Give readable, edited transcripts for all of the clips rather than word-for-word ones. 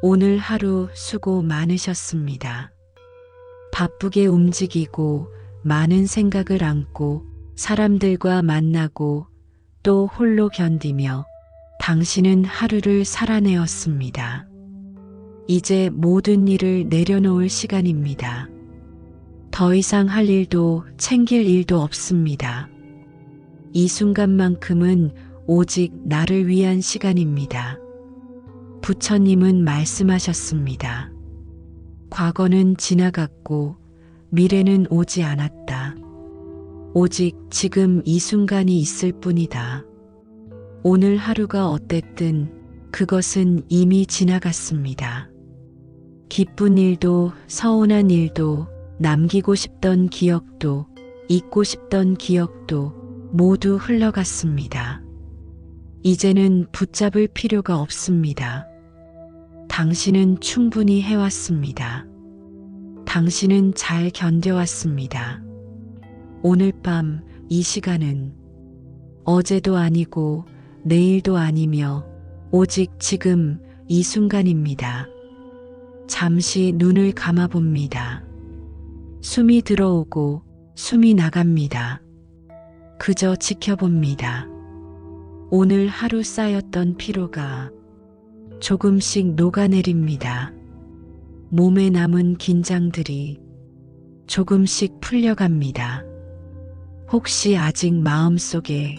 오늘 하루 수고 많으셨습니다. 바쁘게 움직이고 많은 생각을 안고 사람들과 만나고 또 홀로 견디며 당신은 하루를 살아내었습니다. 이제 모든 일을 내려놓을 시간입니다. 더 이상 할 일도 챙길 일도 없습니다. 이 순간만큼은 오직 나를 위한 시간입니다. 부처님은 말씀하셨습니다. 과거는 지나갔고 미래는 오지 않았다. 오직 지금 이 순간이 있을 뿐이다. 오늘 하루가 어땠든 그것은 이미 지나갔습니다. 기쁜 일도 서운한 일도 남기고 싶던 기억도 잊고 싶던 기억도 모두 흘러갔습니다. 이제는 붙잡을 필요가 없습니다. 당신은 충분히 해왔습니다. 당신은 잘 견뎌왔습니다. 오늘 밤 이 시간은 어제도 아니고 내일도 아니며 오직 지금 이 순간입니다. 잠시 눈을 감아봅니다. 숨이 들어오고 숨이 나갑니다. 그저 지켜봅니다. 오늘 하루 쌓였던 피로가 조금씩 녹아내립니다. 몸에 남은 긴장들이 조금씩 풀려갑니다. 혹시 아직 마음속에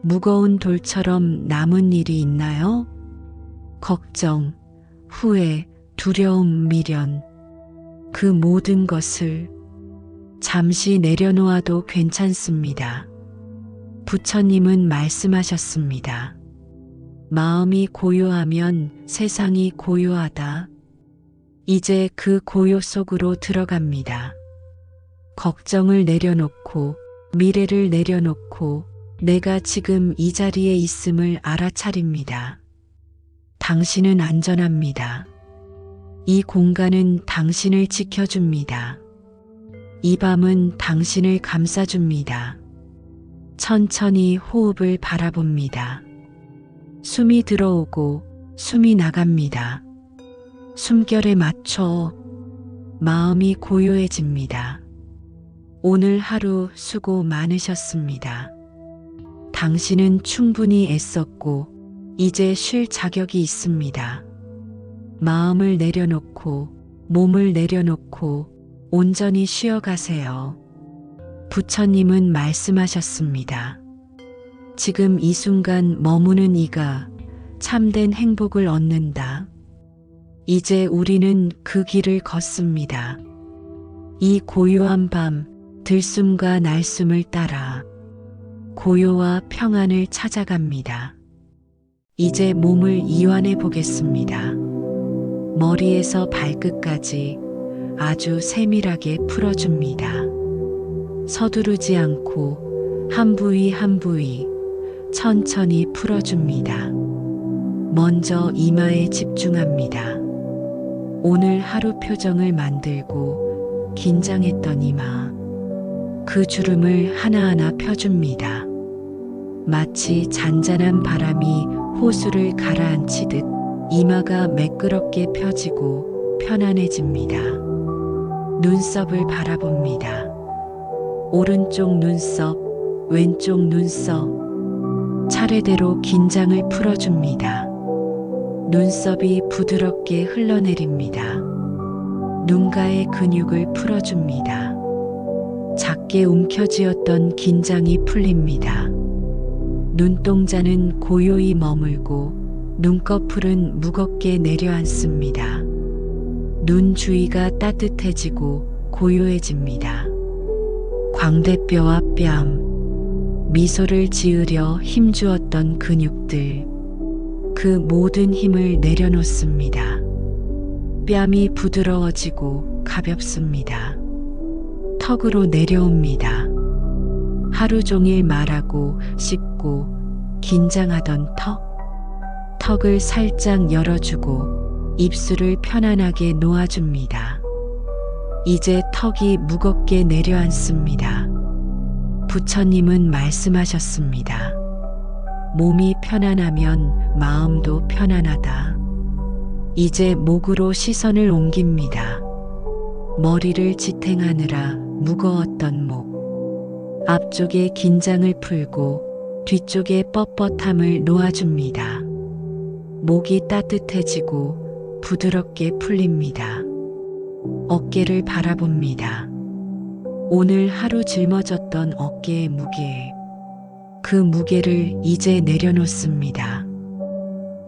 무거운 돌처럼 남은 일이 있나요? 걱정, 후회, 두려움, 미련, 그 모든 것을 잠시 내려놓아도 괜찮습니다. 부처님은 말씀하셨습니다. 마음이 고요하면 세상이 고요하다. 이제 그 고요 속으로 들어갑니다. 걱정을 내려놓고 미래를 내려놓고 내가 지금 이 자리에 있음을 알아차립니다. 당신은 안전합니다. 이 공간은 당신을 지켜줍니다. 이 밤은 당신을 감싸줍니다. 천천히 호흡을 바라봅니다. 숨이 들어오고 숨이 나갑니다. 숨결에 맞춰 마음이 고요해집니다. 오늘 하루 수고 많으셨습니다. 당신은 충분히 애썼고 이제 쉴 자격이 있습니다. 마음을 내려놓고 몸을 내려놓고 온전히 쉬어가세요. 부처님은 말씀하셨습니다. 지금 이 순간 머무는 이가 참된 행복을 얻는다. 이제 우리는 그 길을 걷습니다. 이 고요한 밤 들숨과 날숨을 따라 고요와 평안을 찾아갑니다. 이제 몸을 이완해 보겠습니다. 머리에서 발끝까지 아주 세밀하게 풀어줍니다. 서두르지 않고 한 부위 한 부위 천천히 풀어줍니다. 먼저 이마에 집중합니다. 오늘 하루 표정을 만들고 긴장했던 이마, 그 주름을 하나하나 펴줍니다. 마치 잔잔한 바람이 호수를 가라앉히듯 이마가 매끄럽게 펴지고 편안해집니다. 눈썹을 바라봅니다. 오른쪽 눈썹, 왼쪽 눈썹, 차례대로 긴장을 풀어줍니다. 눈썹이 부드럽게 흘러내립니다. 눈가의 근육을 풀어줍니다. 작게 움켜쥐었던 긴장이 풀립니다. 눈동자는 고요히 머물고 눈꺼풀은 무겁게 내려앉습니다. 눈 주위가 따뜻해지고 고요해집니다. 광대뼈와 뺨, 미소를 지으려 힘주었던 근육들, 그 모든 힘을 내려놓습니다. 뺨이 부드러워지고 가볍습니다. 턱으로 내려옵니다. 하루 종일 말하고 씹고 긴장하던 턱을 살짝 열어주고 입술을 편안하게 놓아줍니다. 이제 턱이 무겁게 내려앉습니다. 부처님은 말씀하셨습니다. 몸이 편안하면 마음도 편안하다. 이제 목으로 시선을 옮깁니다. 머리를 지탱하느라 무거웠던 목. 앞쪽에 긴장을 풀고 뒤쪽에 뻣뻣함을 놓아줍니다. 목이 따뜻해지고 부드럽게 풀립니다. 어깨를 바라봅니다. 오늘 하루 짊어졌던 어깨의 무게. 그 무게를 이제 내려놓습니다.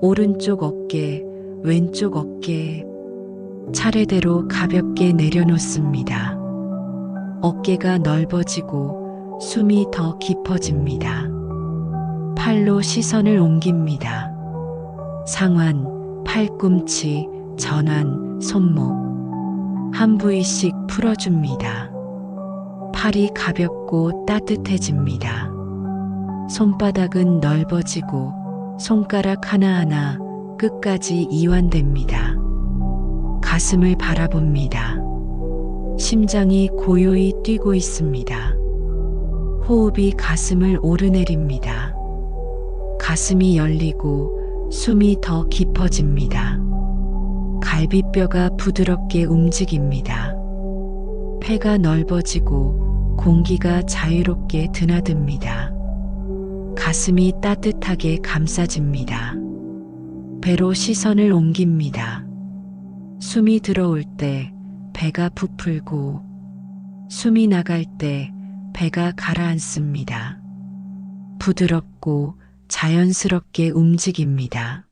오른쪽 어깨, 왼쪽 어깨, 차례대로 가볍게 내려놓습니다. 어깨가 넓어지고 숨이 더 깊어집니다. 팔로 시선을 옮깁니다. 상완, 팔꿈치, 전완, 손목. 한 부위씩 풀어줍니다. 팔이 가볍고 따뜻해집니다. 손바닥은 넓어지고 손가락 하나하나 끝까지 이완됩니다. 가슴을 바라봅니다. 심장이 고요히 뛰고 있습니다. 호흡이 가슴을 오르내립니다. 가슴이 열리고 숨이 더 깊어집니다. 갈비뼈가 부드럽게 움직입니다. 폐가 넓어지고 공기가 자유롭게 드나듭니다. 가슴이 따뜻하게 감싸집니다. 배로 시선을 옮깁니다. 숨이 들어올 때 배가 부풀고 숨이 나갈 때 배가 가라앉습니다. 부드럽고 자연스럽게 움직입니다.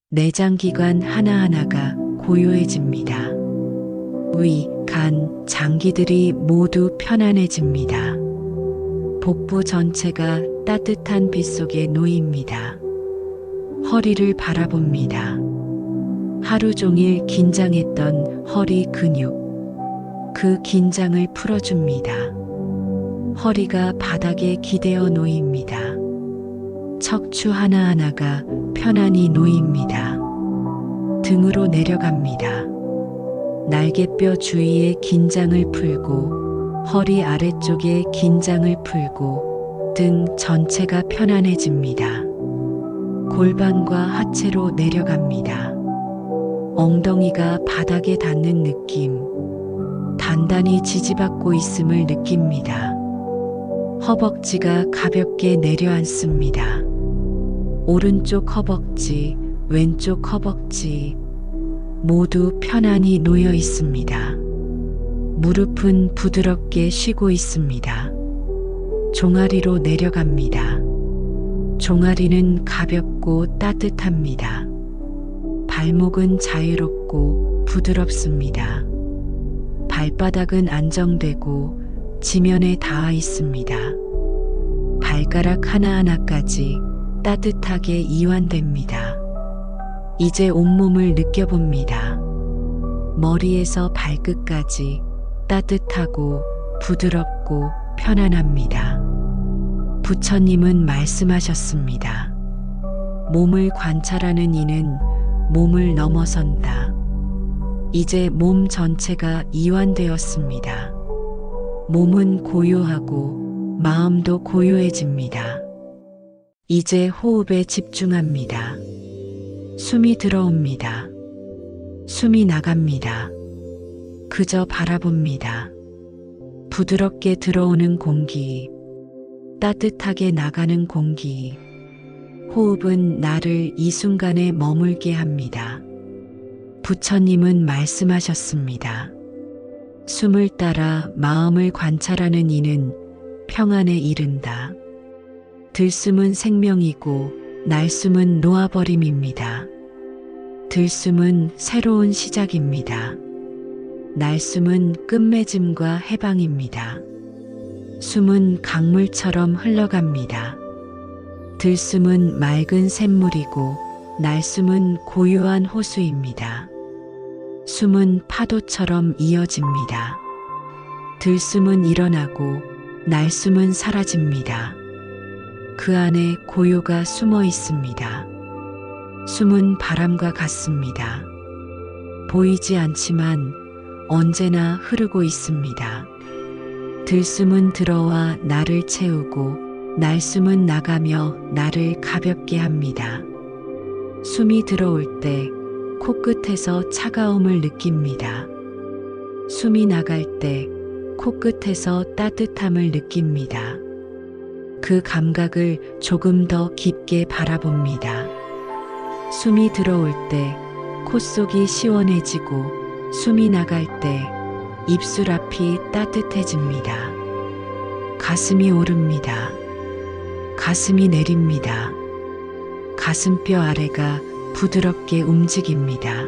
내장기관 하나하나가 고요해집니다. 위, 간, 장기들이 모두 편안해집니다. 복부 전체가 따뜻한 빛 속에 놓입니다. 허리를 바라봅니다. 하루 종일 긴장했던 허리 근육, 그 긴장을 풀어줍니다. 허리가 바닥에 기대어 놓입니다. 척추 하나하나가 편안히 놓입니다. 등으로 내려갑니다. 날개뼈 주위에 긴장을 풀고 허리 아래쪽에 긴장을 풀고 등 전체가 편안해집니다. 골반과 하체로 내려갑니다. 엉덩이가 바닥에 닿는 느낌, 단단히 지지받고 있음을 느낍니다. 허벅지가 가볍게 내려앉습니다. 오른쪽 허벅지, 왼쪽 허벅지 모두 편안히 놓여 있습니다. 무릎은 부드럽게 쉬고 있습니다. 종아리로 내려갑니다. 종아리는 가볍고 따뜻합니다. 발목은 자유롭고 부드럽습니다. 발바닥은 안정되고 지면에 닿아 있습니다. 발가락 하나하나까지 따뜻하게 이완됩니다. 이제 온몸을 느껴봅니다. 머리에서 발끝까지 따뜻하고 부드럽고 편안합니다. 부처님은 말씀하셨습니다. 몸을 관찰하는 이는 몸을 넘어선다. 이제 몸 전체가 이완되었습니다. 몸은 고요하고 마음도 고요해집니다. 이제 호흡에 집중합니다. 숨이 들어옵니다. 숨이 나갑니다. 그저 바라봅니다. 부드럽게 들어오는 공기, 따뜻하게 나가는 공기. 호흡은 나를 이 순간에 머물게 합니다. 부처님은 말씀하셨습니다. 숨을 따라 마음을 관찰하는 이는 평안에 이른다. 들숨은 생명이고 날숨은 놓아버림입니다. 들숨은 새로운 시작입니다. 날숨은 끝맺음과 해방입니다. 숨은 강물처럼 흘러갑니다. 들숨은 맑은 샘물이고 날숨은 고요한 호수입니다. 숨은 파도처럼 이어집니다. 들숨은 일어나고 날숨은 사라집니다. 그 안에 고요가 숨어 있습니다. 숨은 바람과 같습니다. 보이지 않지만 언제나 흐르고 있습니다. 들숨은 들어와 나를 채우고 날숨은 나가며 나를 가볍게 합니다. 숨이 들어올 때 코끝에서 차가움을 느낍니다. 숨이 나갈 때 코끝에서 따뜻함을 느낍니다. 그 감각을 조금 더 깊게 바라봅니다. 숨이 들어올 때 콧속이 시원해지고 숨이 나갈 때 입술 앞이 따뜻해집니다. 가슴이 오릅니다. 가슴이 내립니다. 가슴뼈 아래가 부드럽게 움직입니다.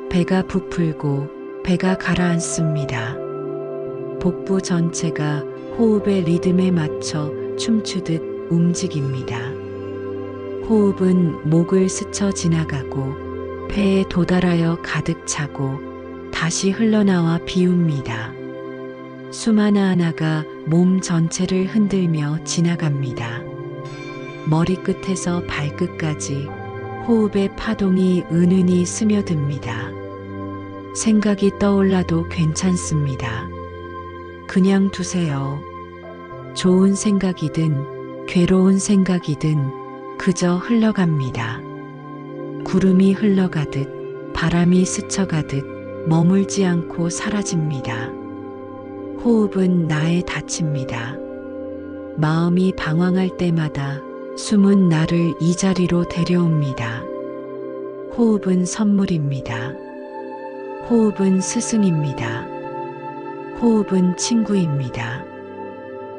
배가 부풀고 배가 가라앉습니다. 복부 전체가 호흡의 리듬에 맞춰 춤추듯 움직입니다. 호흡은 목을 스쳐 지나가고 폐에 도달하여 가득 차고 다시 흘러나와 비웁니다. 숨 하나하나가 몸 전체를 흔들며 지나갑니다. 머리끝에서 발끝까지 호흡의 파동이 은은히 스며듭니다. 생각이 떠올라도 괜찮습니다. 그냥 두세요. 좋은 생각이든 괴로운 생각이든 그저 흘러갑니다. 구름이 흘러가듯 바람이 스쳐가듯 머물지 않고 사라집니다. 호흡은 나에 닫힙니다. 마음이 방황할 때마다 숨은 나를 이 자리로 데려옵니다. 호흡은 선물입니다. 호흡은 스승입니다. 호흡은 친구입니다.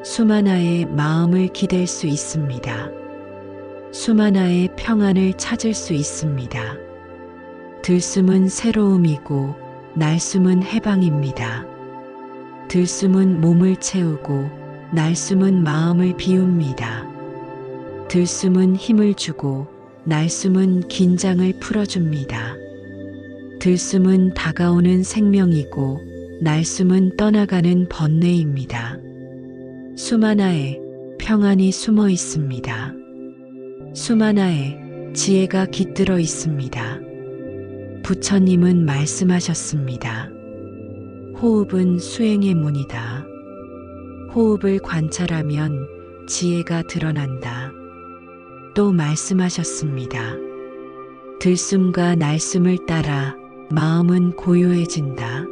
숨 하나에 마음을 기댈 수 있습니다. 숨 하나에 평안을 찾을 수 있습니다. 들숨은 새로움이고 날숨은 해방입니다. 들숨은 몸을 채우고 날숨은 마음을 비웁니다. 들숨은 힘을 주고 날숨은 긴장을 풀어줍니다. 들숨은 다가오는 생명이고 날숨은 떠나가는 번뇌입니다. 숨 하나에 평안이 숨어 있습니다. 숨 하나에 지혜가 깃들어 있습니다. 부처님은 말씀하셨습니다. 호흡은 수행의 문이다. 호흡을 관찰하면 지혜가 드러난다. 또 말씀하셨습니다. 들숨과 날숨을 따라 마음은 고요해진다.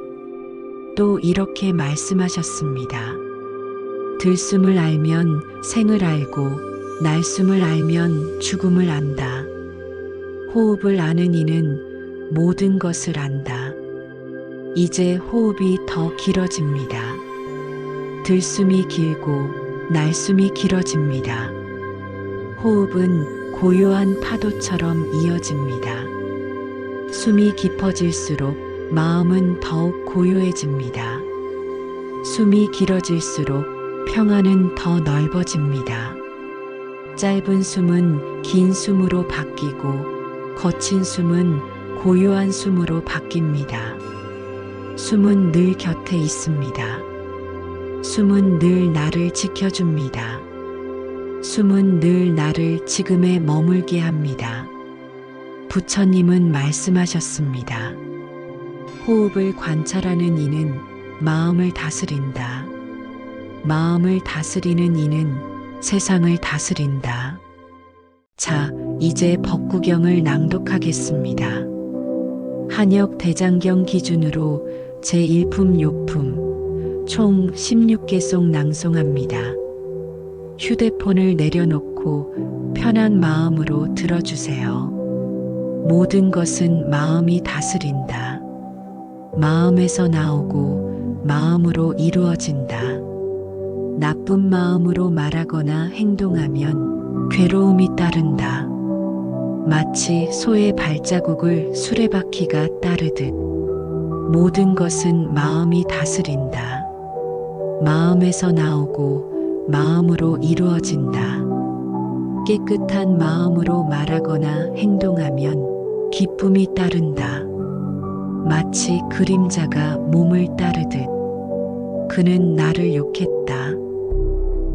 또 이렇게 말씀하셨습니다. 들숨을 알면 생을 알고 날숨을 알면 죽음을 안다. 호흡을 아는 이는 모든 것을 안다. 이제 호흡이 더 길어집니다. 들숨이 길고 날숨이 길어집니다. 호흡은 고요한 파도처럼 이어집니다. 숨이 깊어질수록 마음은 더욱 고요해집니다. 숨이 길어질수록 평안은 더 넓어집니다. 짧은 숨은 긴 숨으로 바뀌고 거친 숨은 고요한 숨으로 바뀝니다. 숨은 늘 곁에 있습니다. 숨은 늘 나를 지켜줍니다. 숨은 늘 나를 지금에 머물게 합니다. 부처님은 말씀하셨습니다. 호흡을 관찰하는 이는 마음을 다스린다. 마음을 다스리는 이는 세상을 다스린다. 자, 이제 법구경을 낭독하겠습니다. 한역 대장경 기준으로 제1품 요품 총 16개송 낭송합니다. 휴대폰을 내려놓고 편한 마음으로 들어주세요. 모든 것은 마음이 다스린다. 마음에서 나오고 마음으로 이루어진다. 나쁜 마음으로 말하거나 행동하면 괴로움이 따른다. 마치 소의 발자국을 수레바퀴가 따르듯 모든 것은 마음이 다스린다. 마음에서 나오고 마음으로 이루어진다. 깨끗한 마음으로 말하거나 행동하면 기쁨이 따른다. 마치 그림자가 몸을 따르듯 그는 나를 욕했다.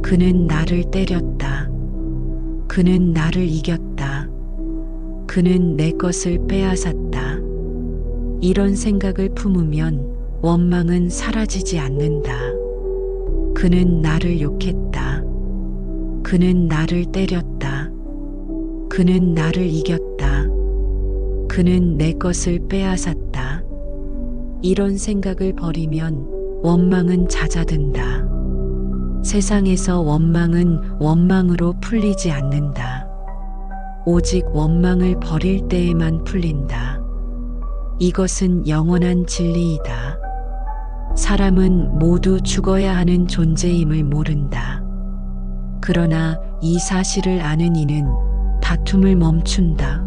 그는 나를 때렸다. 그는 나를 이겼다. 그는 내 것을 빼앗았다. 이런 생각을 품으면 원망은 사라지지 않는다. 그는 나를 욕했다. 그는 나를 때렸다. 그는 나를 이겼다. 그는 내 것을 빼앗았다. 이런 생각을 버리면 원망은 잦아든다. 세상에서 원망은 원망으로 풀리지 않는다. 오직 원망을 버릴 때에만 풀린다. 이것은 영원한 진리이다. 사람은 모두 죽어야 하는 존재임을 모른다. 그러나 이 사실을 아는 이는 다툼을 멈춘다.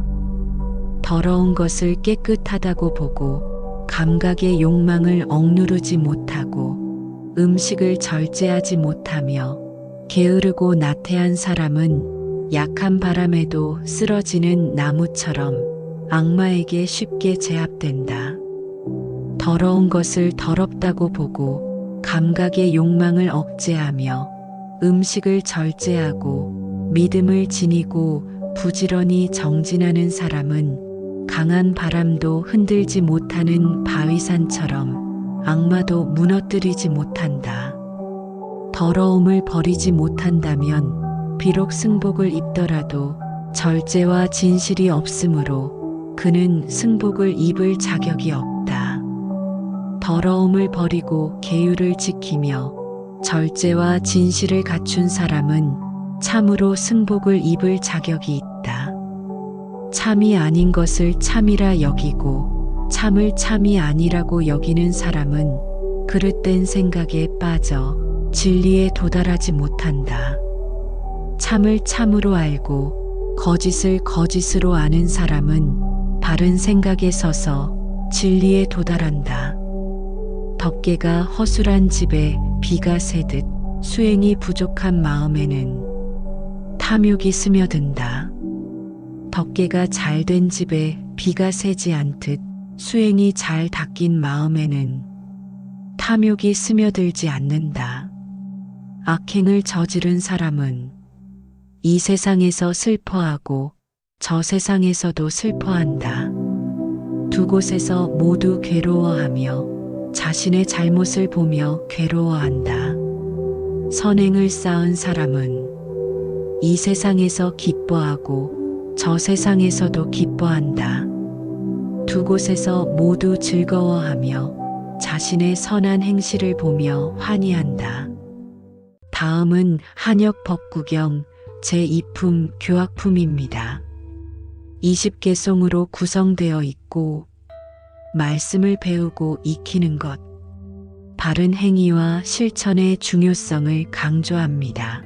더러운 것을 깨끗하다고 보고 감각의 욕망을 억누르지 못하고 음식을 절제하지 못하며 게으르고 나태한 사람은 약한 바람에도 쓰러지는 나무처럼 악마에게 쉽게 제압된다. 더러운 것을 더럽다고 보고 감각의 욕망을 억제하며 음식을 절제하고 믿음을 지니고 부지런히 정진하는 사람은 강한 바람도 흔들지 못하는 바위산처럼 악마도 무너뜨리지 못한다. 더러움을 버리지 못한다면 비록 승복을 입더라도 절제와 진실이 없으므로 그는 승복을 입을 자격이 없다. 더러움을 버리고 계율을 지키며 절제와 진실을 갖춘 사람은 참으로 승복을 입을 자격이 있다. 참이 아닌 것을 참이라 여기고 참을 참이 아니라고 여기는 사람은 그릇된 생각에 빠져 진리에 도달하지 못한다. 참을 참으로 알고 거짓을 거짓으로 아는 사람은 바른 생각에 서서 진리에 도달한다. 덮개가 허술한 집에 비가 새듯 수행이 부족한 마음에는 탐욕이 스며든다. 덮개가 잘된 집에 비가 새지 않듯 수행이 잘 닦인 마음에는 탐욕이 스며들지 않는다. 악행을 저지른 사람은 이 세상에서 슬퍼하고 저 세상에서도 슬퍼한다. 두 곳에서 모두 괴로워하며 자신의 잘못을 보며 괴로워한다. 선행을 쌓은 사람은 이 세상에서 기뻐하고 저 세상에서도 기뻐한다. 두 곳에서 모두 즐거워하며 자신의 선한 행실을 보며 환희한다. 다음은 한역 법구경 제2품 교학품입니다. 20개송으로 구성되어 있고 말씀을 배우고 익히는 것, 바른 행위와 실천의 중요성을 강조합니다.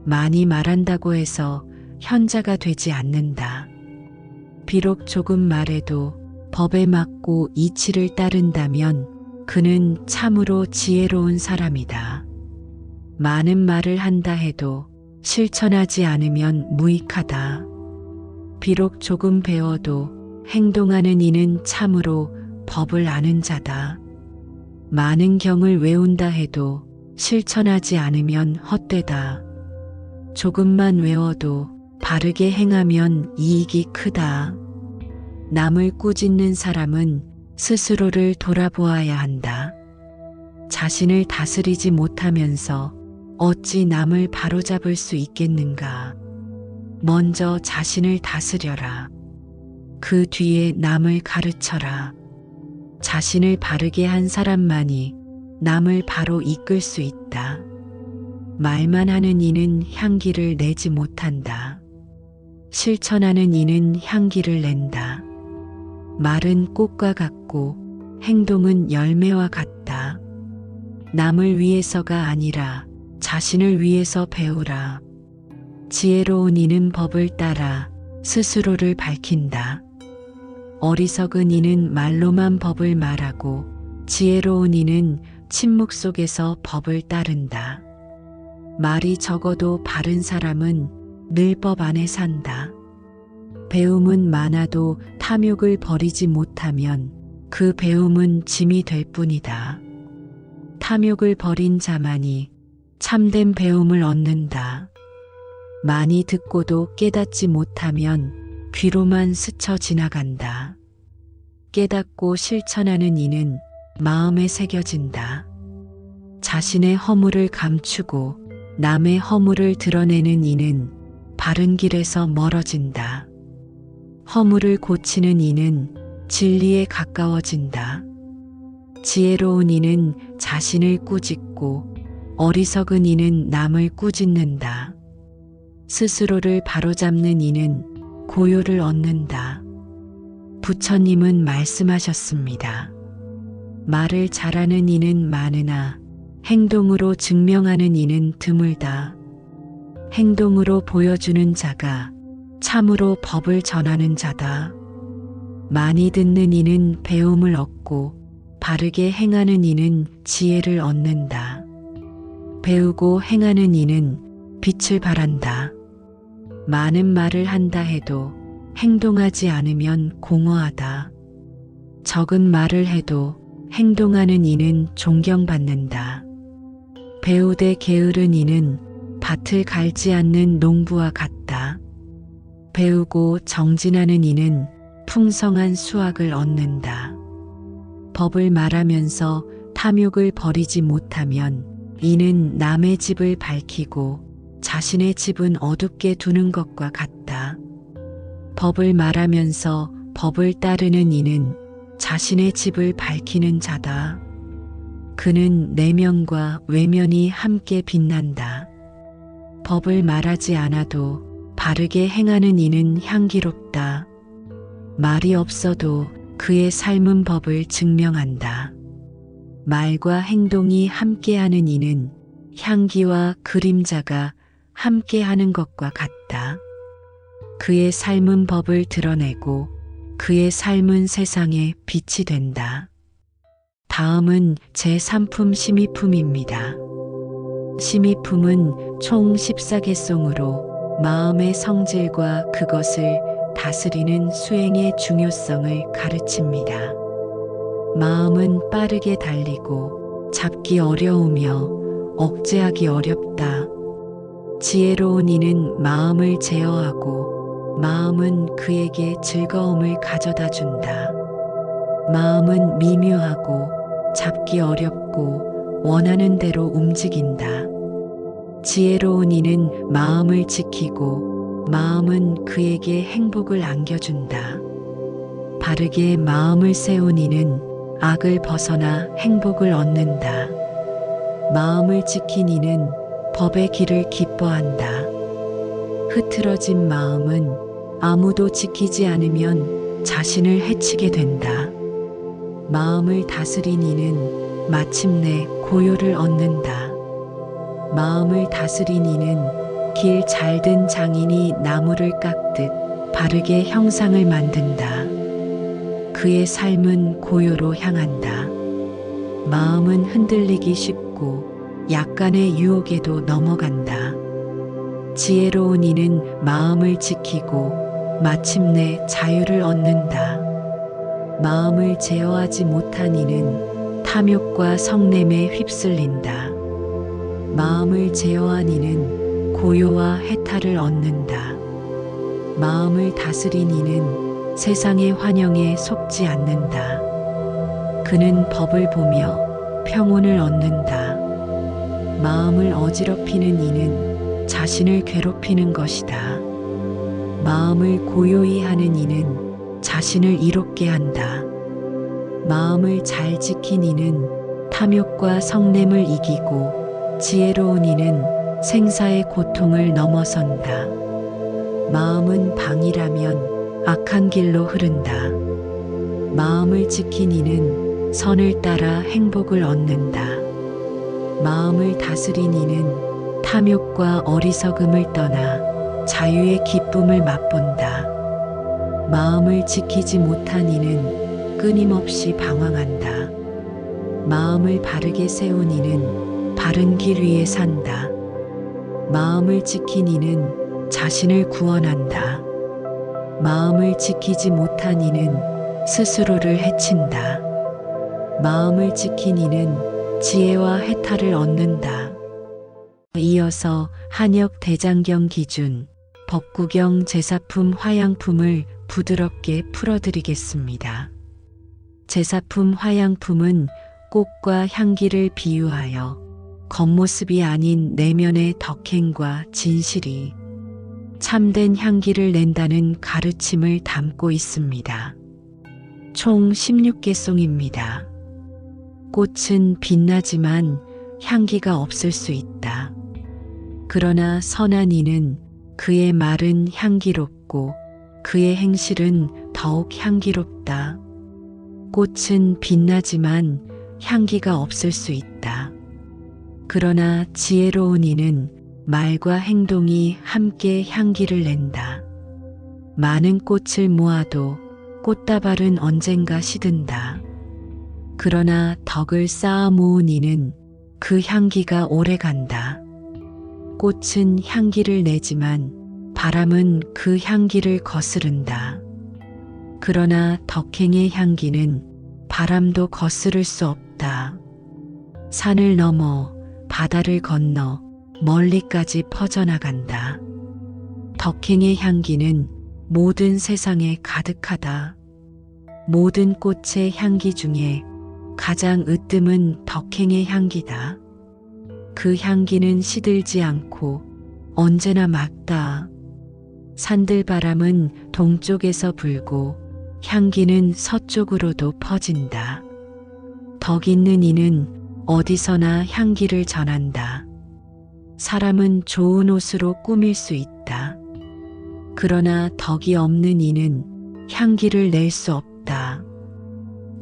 많이 말한다고 해서 현자가 되지 않는다. 비록 조금 말해도 법에 맞고 이치를 따른다면 그는 참으로 지혜로운 사람이다. 많은 말을 한다 해도 실천하지 않으면 무익하다. 비록 조금 배워도 행동하는 이는 참으로 법을 아는 자다. 많은 경을 외운다 해도 실천하지 않으면 헛되다. 조금만 외워도 바르게 행하면 이익이 크다. 남을 꾸짖는 사람은 스스로를 돌아보아야 한다. 자신을 다스리지 못하면서 어찌 남을 바로잡을 수 있겠는가. 먼저 자신을 다스려라. 그 뒤에 남을 가르쳐라. 자신을 바르게 한 사람만이 남을 바로 이끌 수 있다. 말만 하는 이는 향기를 내지 못한다. 실천하는 이는 향기를 낸다. 말은 꽃과 같고 행동은 열매와 같다. 남을 위해서가 아니라 자신을 위해서 배우라. 지혜로운 이는 법을 따라 스스로를 밝힌다. 어리석은 이는 말로만 법을 말하고 지혜로운 이는 침묵 속에서 법을 따른다. 말이 적어도 바른 사람은 늘 법 안에 산다. 배움은 많아도 탐욕을 버리지 못하면 그 배움은 짐이 될 뿐이다. 탐욕을 버린 자만이 참된 배움을 얻는다. 많이 듣고도 깨닫지 못하면 귀로만 스쳐 지나간다. 깨닫고 실천하는 이는 마음에 새겨진다. 자신의 허물을 감추고 남의 허물을 드러내는 이는 바른 길에서 멀어진다. 허물을 고치는 이는 진리에 가까워진다. 지혜로운 이는 자신을 꾸짖고 어리석은 이는 남을 꾸짖는다. 스스로를 바로잡는 이는 고요를 얻는다. 부처님은 말씀하셨습니다. 말을 잘하는 이는 많으나 행동으로 증명하는 이는 드물다. 행동으로 보여주는 자가 참으로 법을 전하는 자다. 많이 듣는 이는 배움을 얻고 바르게 행하는 이는 지혜를 얻는다. 배우고 행하는 이는 빛을 발한다. 많은 말을 한다 해도 행동하지 않으면 공허하다. 적은 말을 해도 행동하는 이는 존경받는다. 배우되 게으른 이는 밭을 갈지 않는 농부와 같다. 배우고 정진하는 이는 풍성한 수확을 얻는다. 법을 말하면서 탐욕을 버리지 못하면 이는 남의 집을 밝히고 자신의 집은 어둡게 두는 것과 같다. 법을 말하면서 법을 따르는 이는 자신의 집을 밝히는 자다. 그는 내면과 외면이 함께 빛난다. 법을 말하지 않아도 바르게 행하는 이는 향기롭다. 말이 없어도 그의 삶은 법을 증명한다. 말과 행동이 함께하는 이는 향기와 그림자가 함께하는 것과 같다. 그의 삶은 법을 드러내고 그의 삶은 세상에 빛이 된다. 다음은 제3품 심의품입니다. 심의품은 총 14개송으로 마음의 성질과 그것을 다스리는 수행의 중요성을 가르칩니다. 마음은 빠르게 달리고 잡기 어려우며 억제하기 어렵다. 지혜로운 이는 마음을 제어하고 마음은 그에게 즐거움을 가져다 준다. 마음은 미묘하고 잡기 어렵고 원하는 대로 움직인다. 지혜로운 이는 마음을 지키고 마음은 그에게 행복을 안겨준다. 바르게 마음을 세운 이는 악을 벗어나 행복을 얻는다. 마음을 지킨 이는 법의 길을 기뻐한다. 흐트러진 마음은 아무도 지키지 않으면 자신을 해치게 된다. 마음을 다스린 이는 마침내 고요를 얻는다. 마음을 다스린 이는 길 잘든 장인이 나무를 깎듯 바르게 형상을 만든다. 그의 삶은 고요로 향한다. 마음은 흔들리기 쉽고 약간의 유혹에도 넘어간다. 지혜로운 이는 마음을 지키고 마침내 자유를 얻는다. 마음을 제어하지 못한 이는 탐욕과 성냄에 휩쓸린다. 마음을 제어한 이는 고요와 해탈을 얻는다. 마음을 다스린 이는 세상의 환영에 속지 않는다. 그는 법을 보며 평온을 얻는다. 마음을 어지럽히는 이는 자신을 괴롭히는 것이다. 마음을 고요히 하는 이는 자신을 이롭게 한다. 마음을 잘 지킨 이는 탐욕과 성냄을 이기고 지혜로운 이는 생사의 고통을 넘어선다. 마음은 방이라면 악한 길로 흐른다. 마음을 지킨 이는 선을 따라 행복을 얻는다. 마음을 다스린 이는 탐욕과 어리석음을 떠나 자유의 기쁨을 맛본다. 마음을 지키지 못한 이는 끊임없이 방황한다. 마음을 바르게 세운 이는 바른 길 위에 산다. 마음을 지킨 이는 자신을 구원한다. 마음을 지키지 못한 이는 스스로를 해친다. 마음을 지킨 이는 지혜와 해탈을 얻는다. 이어서 한역 대장경 기준 법구경 제사품 화양품을 부드럽게 풀어드리겠습니다. 제사품 화양품은 꽃과 향기를 비유하여 겉모습이 아닌 내면의 덕행과 진실이 참된 향기를 낸다는 가르침을 담고 있습니다. 총 16개송입니다. 꽃은 빛나지만 향기가 없을 수 있다. 그러나 선한 이는 그의 말은 향기롭고 그의 행실은 더욱 향기롭다. 꽃은 빛나지만 향기가 없을 수 있다. 그러나 지혜로운 이는 말과 행동이 함께 향기를 낸다. 많은 꽃을 모아도 꽃다발은 언젠가 시든다. 그러나 덕을 쌓아 모은 이는 그 향기가 오래 간다. 꽃은 향기를 내지만 바람은 그 향기를 거스른다. 그러나 덕행의 향기는 바람도 거스를 수 없다. 산을 넘어 바다를 건너 멀리까지 퍼져나간다. 덕행의 향기는 모든 세상에 가득하다. 모든 꽃의 향기 중에 가장 으뜸은 덕행의 향기다. 그 향기는 시들지 않고 언제나 맑다. 산들바람은 동쪽에서 불고 향기는 서쪽으로도 퍼진다. 덕 있는 이는 어디서나 향기를 전한다. 사람은 좋은 옷으로 꾸밀 수 있다. 그러나 덕이 없는 이는 향기를 낼 수 없다.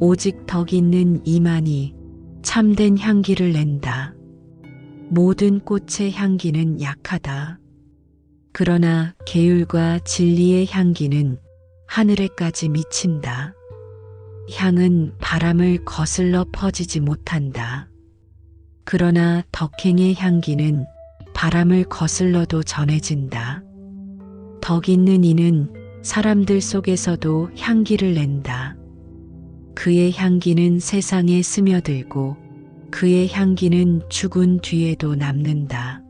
오직 덕 있는 이만이 참된 향기를 낸다. 모든 꽃의 향기는 약하다. 그러나 계율과 진리의 향기는 하늘에까지 미친다. 향은 바람을 거슬러 퍼지지 못한다. 그러나 덕행의 향기는 바람을 거슬러도 전해진다. 덕 있는 이는 사람들 속에서도 향기를 낸다. 그의 향기는 세상에 스며들고 그의 향기는 죽은 뒤에도 남는다.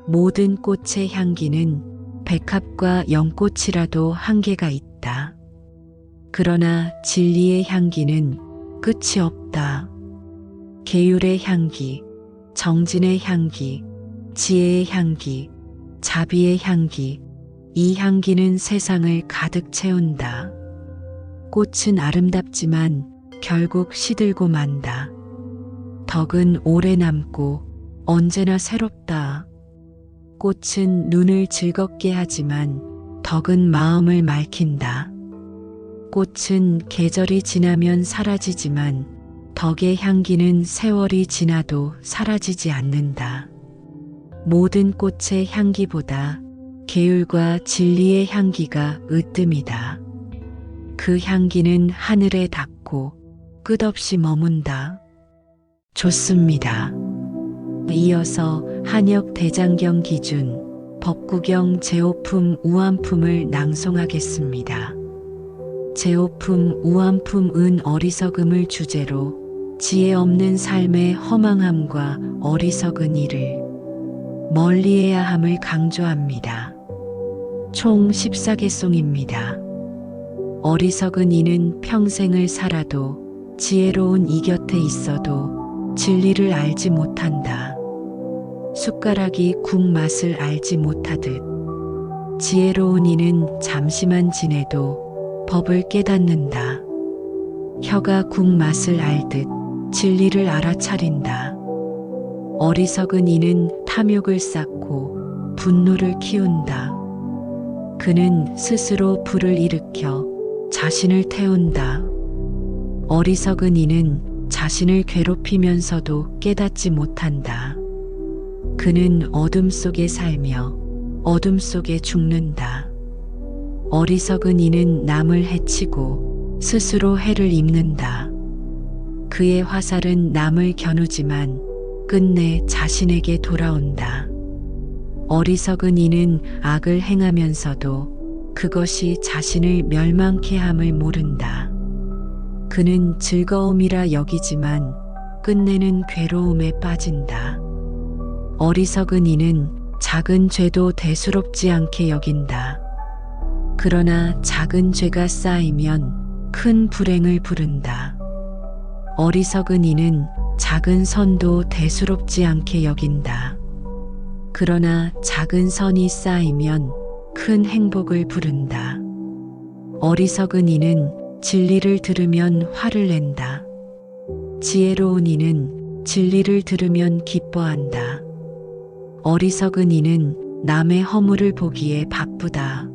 모든 꽃의 향기는 백합과 연꽃이라도 한계가 있다. 그러나 진리의 향기는 끝이 없다. 계율의 향기, 정진의 향기, 지혜의 향기, 자비의 향기, 이 향기는 세상을 가득 채운다. 꽃은 아름답지만 결국 시들고 만다. 덕은 오래 남고 언제나 새롭다. 꽃은 눈을 즐겁게 하지만 덕은 마음을 맑힌다. 꽃은 계절이 지나면 사라지지만 덕의 향기는 세월이 지나도 사라지지 않는다. 모든 꽃의 향기보다 계율과 진리의 향기가 으뜸이다. 그 향기는 하늘에 닿고 끝없이 머문다. 좋습니다. 이어서 한역 대장경 기준 법구경 제오품 우암품을 낭송하겠습니다. 제오품 우암품은 어리석음을 주제로 지혜 없는 삶의 허망함과 어리석은 일을 멀리해야 함을 강조합니다. 총 14개송입니다. 어리석은 이는 평생을 살아도 지혜로운 이 곁에 있어도 진리를 알지 못한다. 숟가락이 국 맛을 알지 못하듯 지혜로운 이는 잠시만 지내도 법을 깨닫는다. 혀가 국 맛을 알듯 진리를 알아차린다. 어리석은 이는 탐욕을 쌓고 분노를 키운다. 그는 스스로 불을 일으켜 자신을 태운다. 어리석은 이는 자신을 괴롭히면서도 깨닫지 못한다. 그는 어둠 속에 살며 어둠 속에 죽는다. 어리석은 이는 남을 해치고 스스로 해를 입는다. 그의 화살은 남을 겨누지만 끝내 자신에게 돌아온다. 어리석은 이는 악을 행하면서도 그것이 자신을 멸망케 함을 모른다. 그는 즐거움이라 여기지만 끝내는 괴로움에 빠진다. 어리석은 이는 작은 죄도 대수롭지 않게 여긴다. 그러나 작은 죄가 쌓이면 큰 불행을 부른다. 어리석은 이는 작은 선도 대수롭지 않게 여긴다. 그러나 작은 선이 쌓이면 큰 행복을 부른다. 어리석은 이는 진리를 들으면 화를 낸다. 지혜로운 이는 진리를 들으면 기뻐한다. 어리석은 이는 남의 허물을 보기에 바쁘다.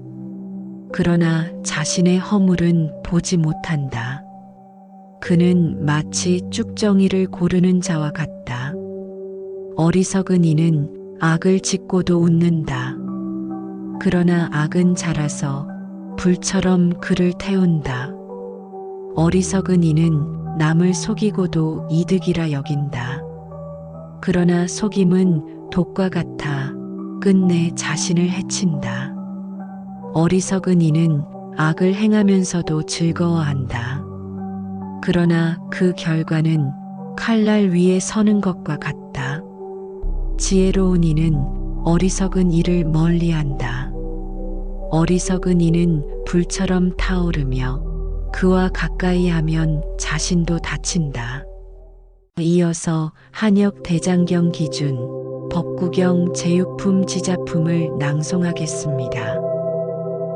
그러나 자신의 허물은 보지 못한다. 그는 마치 쭉정이를 고르는 자와 같다. 어리석은 이는 악을 짓고도 웃는다. 그러나 악은 자라서 불처럼 그를 태운다. 어리석은 이는 남을 속이고도 이득이라 여긴다. 그러나 속임은 독과 같아 끝내 자신을 해친다. 어리석은 이는 악을 행하면서도 즐거워한다. 그러나 그 결과는 칼날 위에 서는 것과 같다. 지혜로운 이는 어리석은 이를 멀리한다. 어리석은 이는 불처럼 타오르며 그와 가까이 하면 자신도 다친다. 이어서 한역 대장경 기준 법구경 제육품 지자품을 낭송하겠습니다.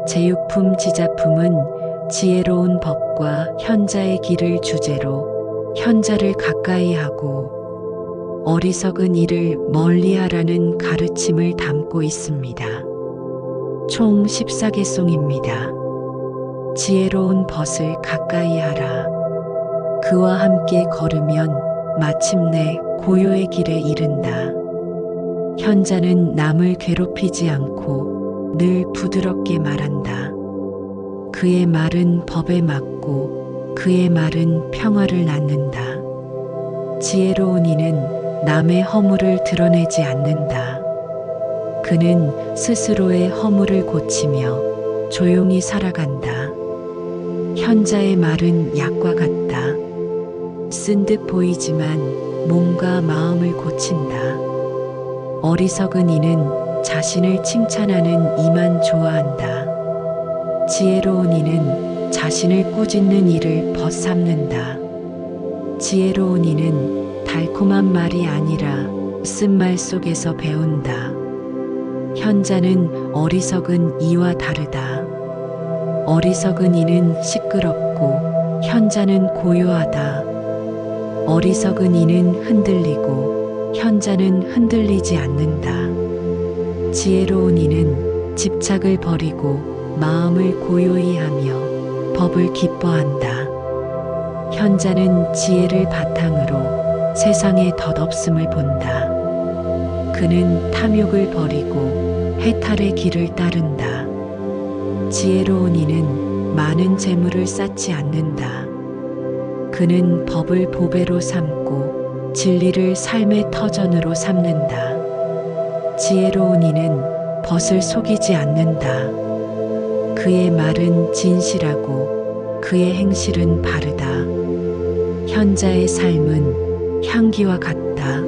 제육품 지자품은 지혜로운 법과 현자의 길을 주제로 현자를 가까이 하고 어리석은 이를 멀리하라는 가르침을 담고 있습니다. 총 14개송입니다. 지혜로운 벗을 가까이 하라. 그와 함께 걸으면 마침내 고요의 길에 이른다. 현자는 남을 괴롭히지 않고 늘 부드럽게 말한다. 그의 말은 법에 맞고 그의 말은 평화를 낳는다. 지혜로운 이는 남의 허물을 드러내지 않는다. 그는 스스로의 허물을 고치며 조용히 살아간다. 현자의 말은 약과 같다. 쓴 듯 보이지만 몸과 마음을 고친다. 어리석은 이는 자신을 칭찬하는 이만 좋아한다. 지혜로운 이는 자신을 꾸짖는 이를 벗삼는다. 지혜로운 이는 달콤한 말이 아니라 쓴 말 속에서 배운다. 현자는 어리석은 이와 다르다. 어리석은 이는 시끄럽고 현자는 고요하다. 어리석은 이는 흔들리고 현자는 흔들리지 않는다. 지혜로운 이는 집착을 버리고 마음을 고요히 하며 법을 기뻐한다. 현자는 지혜를 바탕으로 세상의 덧없음을 본다. 그는 탐욕을 버리고 해탈의 길을 따른다. 지혜로운 이는 많은 재물을 쌓지 않는다. 그는 법을 보배로 삼고 진리를 삶의 터전으로 삼는다. 지혜로운 이는 벗을 속이지 않는다. 그의 말은 진실하고 그의 행실은 바르다. 현자의 삶은 향기와 같다.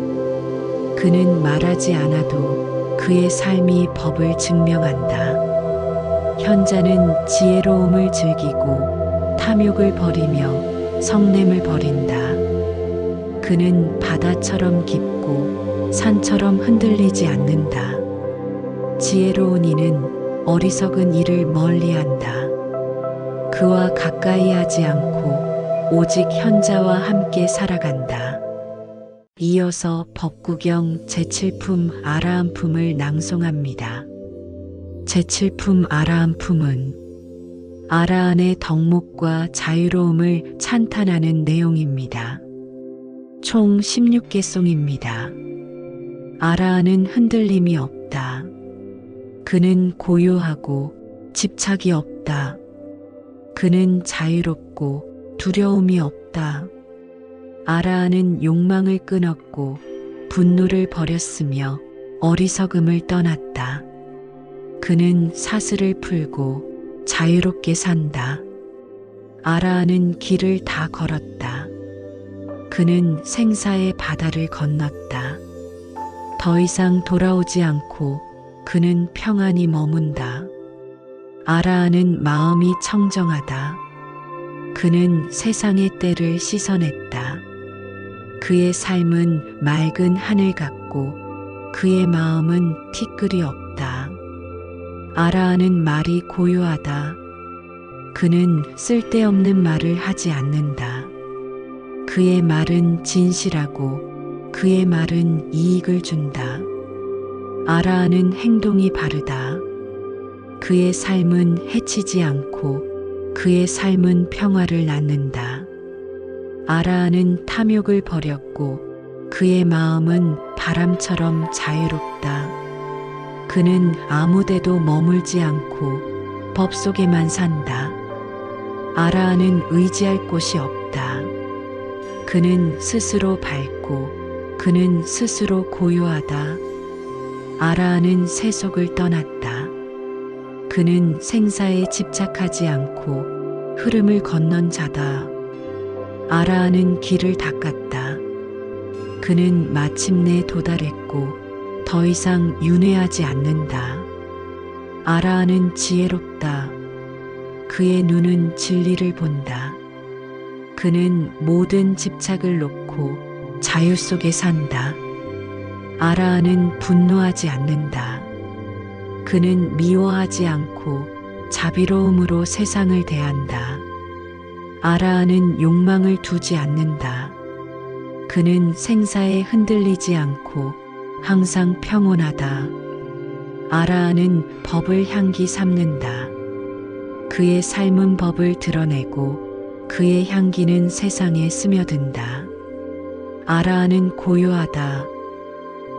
그는 말하지 않아도 그의 삶이 법을 증명한다. 현자는 지혜로움을 즐기고 탐욕을 버리며 성냄을 버린다. 그는 바다처럼 깊고 산처럼 흔들리지 않는다. 지혜로운 이는 어리석은 이를 멀리한다. 그와 가까이 하지 않고 오직 현자와 함께 살아간다. 이어서 법구경 제7품 아라한품을 낭송합니다. 제7품 아라한품은 아라한의 덕목과 자유로움을 찬탄하는 내용입니다. 총 16개송입니다. 아라한은 흔들림이 없다. 그는 고요하고 집착이 없다. 그는 자유롭고 두려움이 없다. 아라한은 욕망을 끊었고 분노를 버렸으며 어리석음을 떠났다. 그는 사슬을 풀고 자유롭게 산다. 아라한은 길을 다 걸었다. 그는 생사의 바다를 건넜다. 더 이상 돌아오지 않고 그는 평안히 머문다. 아라한은 마음이 청정하다. 그는 세상의 때를 씻어냈다. 그의 삶은 맑은 하늘 같고 그의 마음은 티끌이 없다. 아라하는 말이 고요하다. 그는 쓸데없는 말을 하지 않는다. 그의 말은 진실하고 그의 말은 이익을 준다. 아라하는 행동이 바르다. 그의 삶은 해치지 않고 그의 삶은 평화를 낳는다. 아라하는 탐욕을 버렸고 그의 마음은 바람처럼 자유롭다. 그는 아무데도 머물지 않고 법 속에만 산다. 아라하는 의지할 곳이 없다. 그는 스스로 밝고 그는 스스로 고요하다. 아라하는 세속을 떠났다. 그는 생사에 집착하지 않고 흐름을 건넌 자다. 아라하는 길을 닦았다. 그는 마침내 도달했고 더 이상 윤회하지 않는다. 아라하는 지혜롭다. 그의 눈은 진리를 본다. 그는 모든 집착을 놓고 자유 속에 산다. 아라하는 분노하지 않는다. 그는 미워하지 않고 자비로움으로 세상을 대한다. 아라하는 욕망을 두지 않는다. 그는 생사에 흔들리지 않고 항상 평온하다. 아라하는 법을 향기 삼는다. 그의 삶은 법을 드러내고 그의 향기는 세상에 스며든다. 아라하는 고요하다.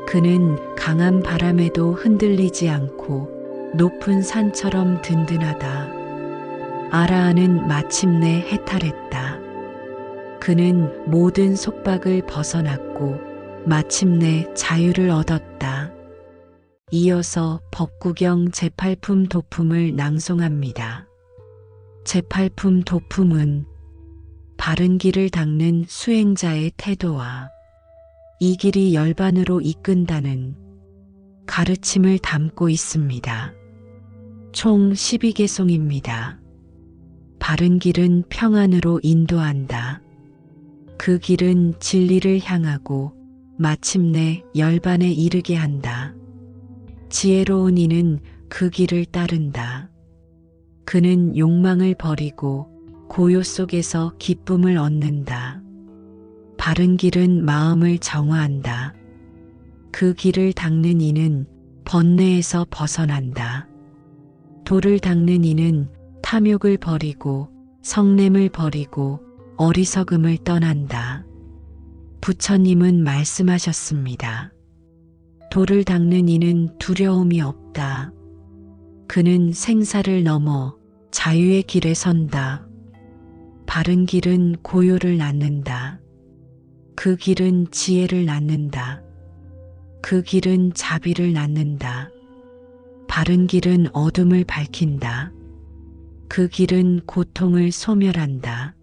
그는 강한 바람에도 흔들리지 않고 높은 산처럼 든든하다. 아라하는 마침내 해탈했다. 그는 모든 속박을 벗어났고 마침내 자유를 얻었다. 이어서 법구경 제8품 도품을 낭송합니다. 제8품 도품은 바른 길을 닦는 수행자의 태도와 이 길이 열반으로 이끈다는 가르침을 담고 있습니다. 총 12개송입니다. 바른 길은 평안으로 인도한다. 그 길은 진리를 향하고 마침내 열반에 이르게 한다. 지혜로운 이는 그 길을 따른다. 그는 욕망을 버리고 고요 속에서 기쁨을 얻는다. 바른 길은 마음을 정화한다. 그 길을 닦는 이는 번뇌에서 벗어난다. 도를 닦는 이는 탐욕을 버리고 성냄을 버리고 어리석음을 떠난다. 부처님은 말씀하셨습니다. 도를 닦는 이는 두려움이 없다. 그는 생사를 넘어 자유의 길에 선다. 바른 길은 고요를 낳는다. 그 길은 지혜를 낳는다. 그 길은 자비를 낳는다. 바른 길은 어둠을 밝힌다. 그 길은 고통을 소멸한다.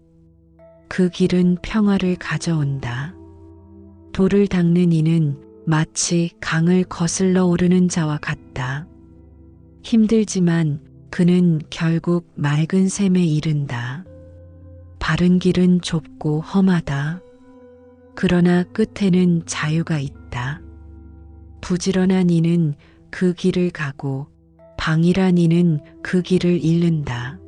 그 길은 평화를 가져온다. 도를 닦는 이는 마치 강을 거슬러 오르는 자와 같다. 힘들지만 그는 결국 맑은 샘에 이른다. 바른 길은 좁고 험하다. 그러나 끝에는 자유가 있다. 부지런한 이는 그 길을 가고 방일한 이는 그 길을 잃는다.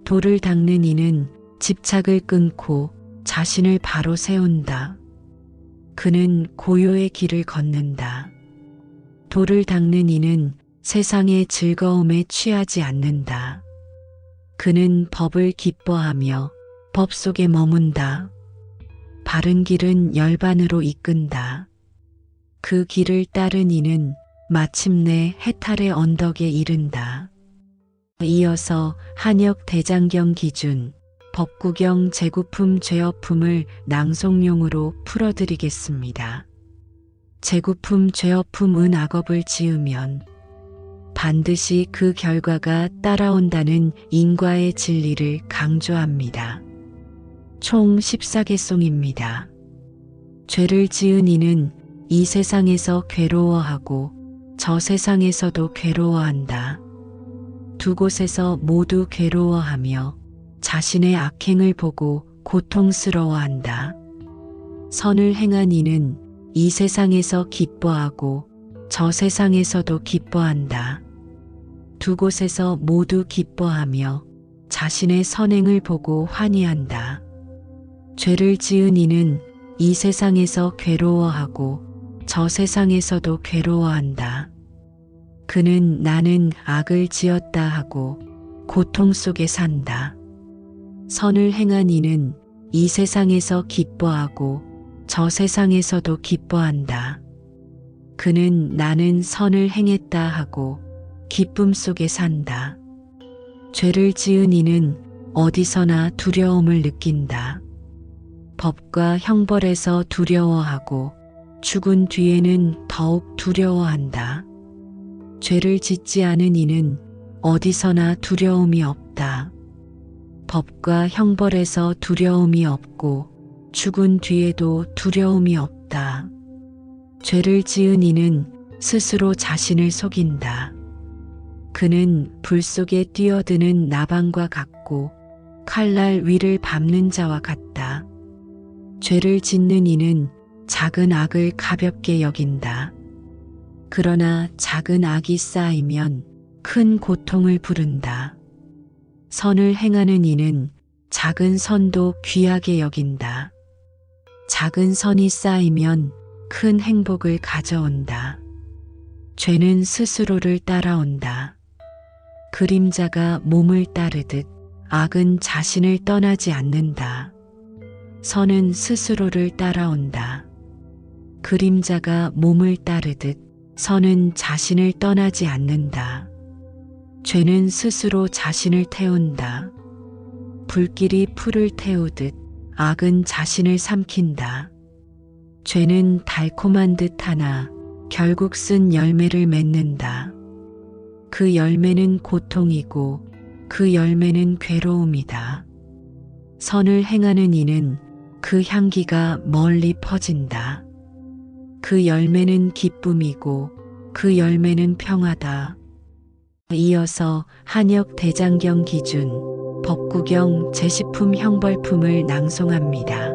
도를 닦는 이는 집착을 끊고 자신을 바로 세운다. 그는 고요의 길을 걷는다. 도를 닦는 이는 세상의 즐거움에 취하지 않는다. 그는 법을 기뻐하며 법 속에 머문다. 바른 길은 열반으로 이끈다. 그 길을 따른 이는 마침내 해탈의 언덕에 이른다. 이어서 한역 대장경 기준 법구경 제구품 죄어품을 낭송용으로 풀어드리겠습니다. 제구품 죄어품은 악업을 지으면 반드시 그 결과가 따라온다는 인과의 진리를 강조합니다. 총 14개송입니다. 죄를 지은 이는 이 세상에서 괴로워하고 저 세상에서도 괴로워한다. 두 곳에서 모두 괴로워하며 자신의 악행을 보고 고통스러워한다. 선을 행한 이는 이 세상에서 기뻐하고 저 세상에서도 기뻐한다. 두 곳에서 모두 기뻐하며 자신의 선행을 보고 환희한다. 죄를 지은 이는 이 세상에서 괴로워하고 저 세상에서도 괴로워한다. 그는 나는 악을 지었다 하고 고통 속에 산다. 선을 행한 이는 이 세상에서 기뻐하고 저 세상에서도 기뻐한다. 그는 나는 선을 행했다 하고 기쁨 속에 산다. 죄를 지은 이는 어디서나 두려움을 느낀다. 법과 형벌에서 두려워하고 죽은 뒤에는 더욱 두려워한다. 죄를 짓지 않은 이는 어디서나 두려움이 없다. 법과 형벌에서 두려움이 없고 죽은 뒤에도 두려움이 없다. 죄를 지은 이는 스스로 자신을 속인다. 그는 불 속에 뛰어드는 나방과 같고 칼날 위를 밟는 자와 같다. 죄를 짓는 이는 작은 악을 가볍게 여긴다. 그러나 작은 악이 쌓이면 큰 고통을 부른다. 선을 행하는 이는 작은 선도 귀하게 여긴다. 작은 선이 쌓이면 큰 행복을 가져온다. 죄는 스스로를 따라온다. 그림자가 몸을 따르듯 악은 자신을 떠나지 않는다. 선은 스스로를 따라온다. 그림자가 몸을 따르듯 선은 자신을 떠나지 않는다. 죄는 스스로 자신을 태운다. 불길이 풀을 태우듯 악은 자신을 삼킨다. 죄는 달콤한 듯하나 결국 쓴 열매를 맺는다. 그 열매는 고통이고 그 열매는 괴로움이다. 선을 행하는 이는 그 향기가 멀리 퍼진다. 그 열매는 기쁨이고 그 열매는 평화다. 이어서 한역 대장경 기준 법구경 제식품 형벌품을 낭송합니다.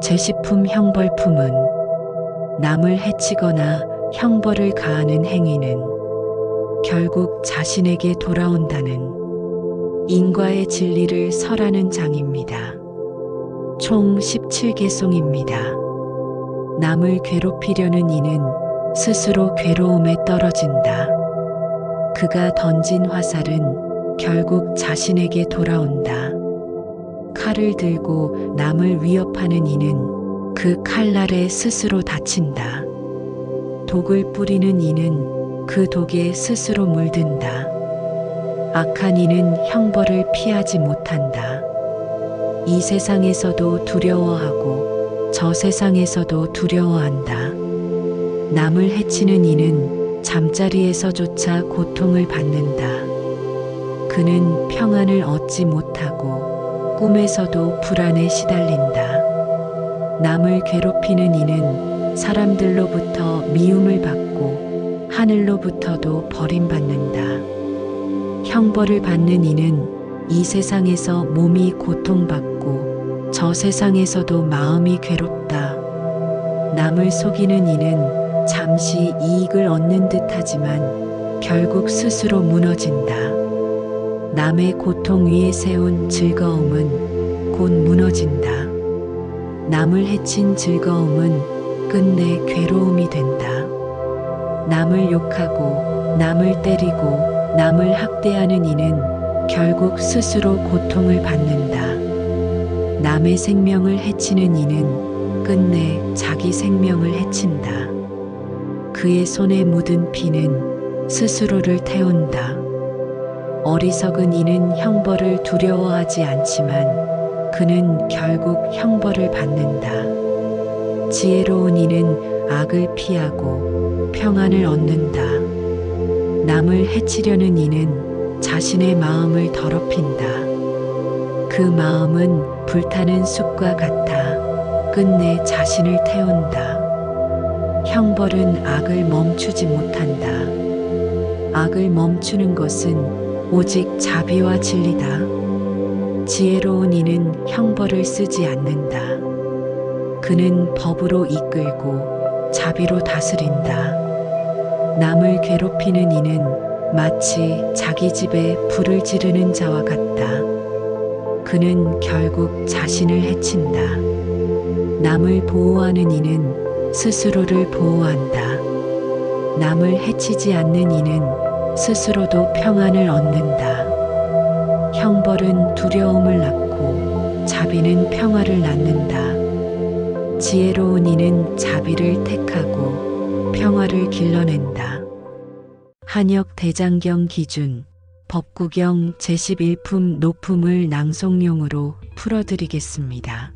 제식품 형벌품은 남을 해치거나 형벌을 가하는 행위는 결국 자신에게 돌아온다는 인과의 진리를 설하는 장입니다. 총 17개송입니다. 남을 괴롭히려는 이는 스스로 괴로움에 떨어진다. 그가 던진 화살은 결국 자신에게 돌아온다. 칼을 들고 남을 위협하는 이는 그 칼날에 스스로 다친다. 독을 뿌리는 이는 그 독에 스스로 물든다. 악한 이는 형벌을 피하지 못한다. 이 세상에서도 두려워하고 저 세상에서도 두려워한다. 남을 해치는 이는 잠자리에서조차 고통을 받는다. 그는 평안을 얻지 못하고 꿈에서도 불안에 시달린다. 남을 괴롭히는 이는 사람들로부터 미움을 받고 하늘로부터도 버림받는다. 형벌을 받는 이는 이 세상에서 몸이 고통받고 저 세상에서도 마음이 괴롭다. 남을 속이는 이는 잠시 이익을 얻는 듯하지만 결국 스스로 무너진다. 남의 고통 위에 세운 즐거움은 곧 무너진다. 남을 해친 즐거움은 끝내 괴로움이 된다. 남을 욕하고 남을 때리고 남을 학대하는 이는 결국 스스로 고통을 받는다. 남의 생명을 해치는 이는 끝내 자기 생명을 해친다. 그의 손에 묻은 피는 스스로를 태운다. 어리석은 이는 형벌을 두려워하지 않지만 그는 결국 형벌을 받는다. 지혜로운 이는 악을 피하고 평안을 얻는다. 남을 해치려는 이는 자신의 마음을 더럽힌다. 그 마음은 불타는 숯과 같아 끝내 자신을 태운다. 형벌은 악을 멈추지 못한다. 악을 멈추는 것은 오직 자비와 진리다. 지혜로운 이는 형벌을 쓰지 않는다. 그는 법으로 이끌고 자비로 다스린다. 남을 괴롭히는 이는 마치 자기 집에 불을 지르는 자와 같다. 그는 결국 자신을 해친다. 남을 보호하는 이는 스스로를 보호한다. 남을 해치지 않는 이는 스스로도 평안을 얻는다. 형벌은 두려움을 낳고 자비는 평화를 낳는다. 지혜로운 이는 자비를 택하고 평화를 길러낸다. 한역 대장경 기준 법구경 제11품 노품을 낭송용으로 풀어드리겠습니다.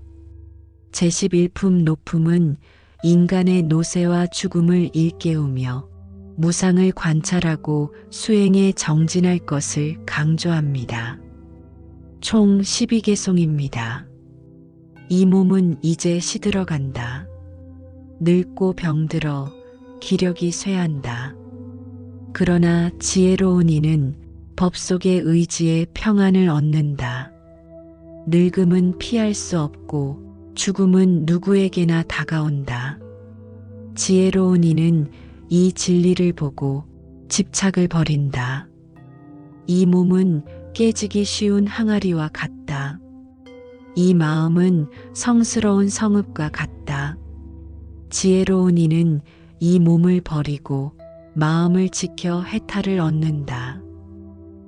제11품 노품은 인간의 노세와 죽음을 일깨우며 무상을 관찰하고 수행에 정진할 것을 강조합니다. 총 12개송입니다. 이 몸은 이제 시들어간다. 늙고 병들어 기력이 쇠한다. 그러나 지혜로운 이는 법 속의 의지에 평안을 얻는다. 늙음은 피할 수 없고 죽음은 누구에게나 다가온다. 지혜로운 이는 이 진리를 보고 집착을 버린다. 이 몸은 깨지기 쉬운 항아리와 같다. 이 마음은 성스러운 성읍과 같다. 지혜로운 이는 이 몸을 버리고 마음을 지켜 해탈을 얻는다.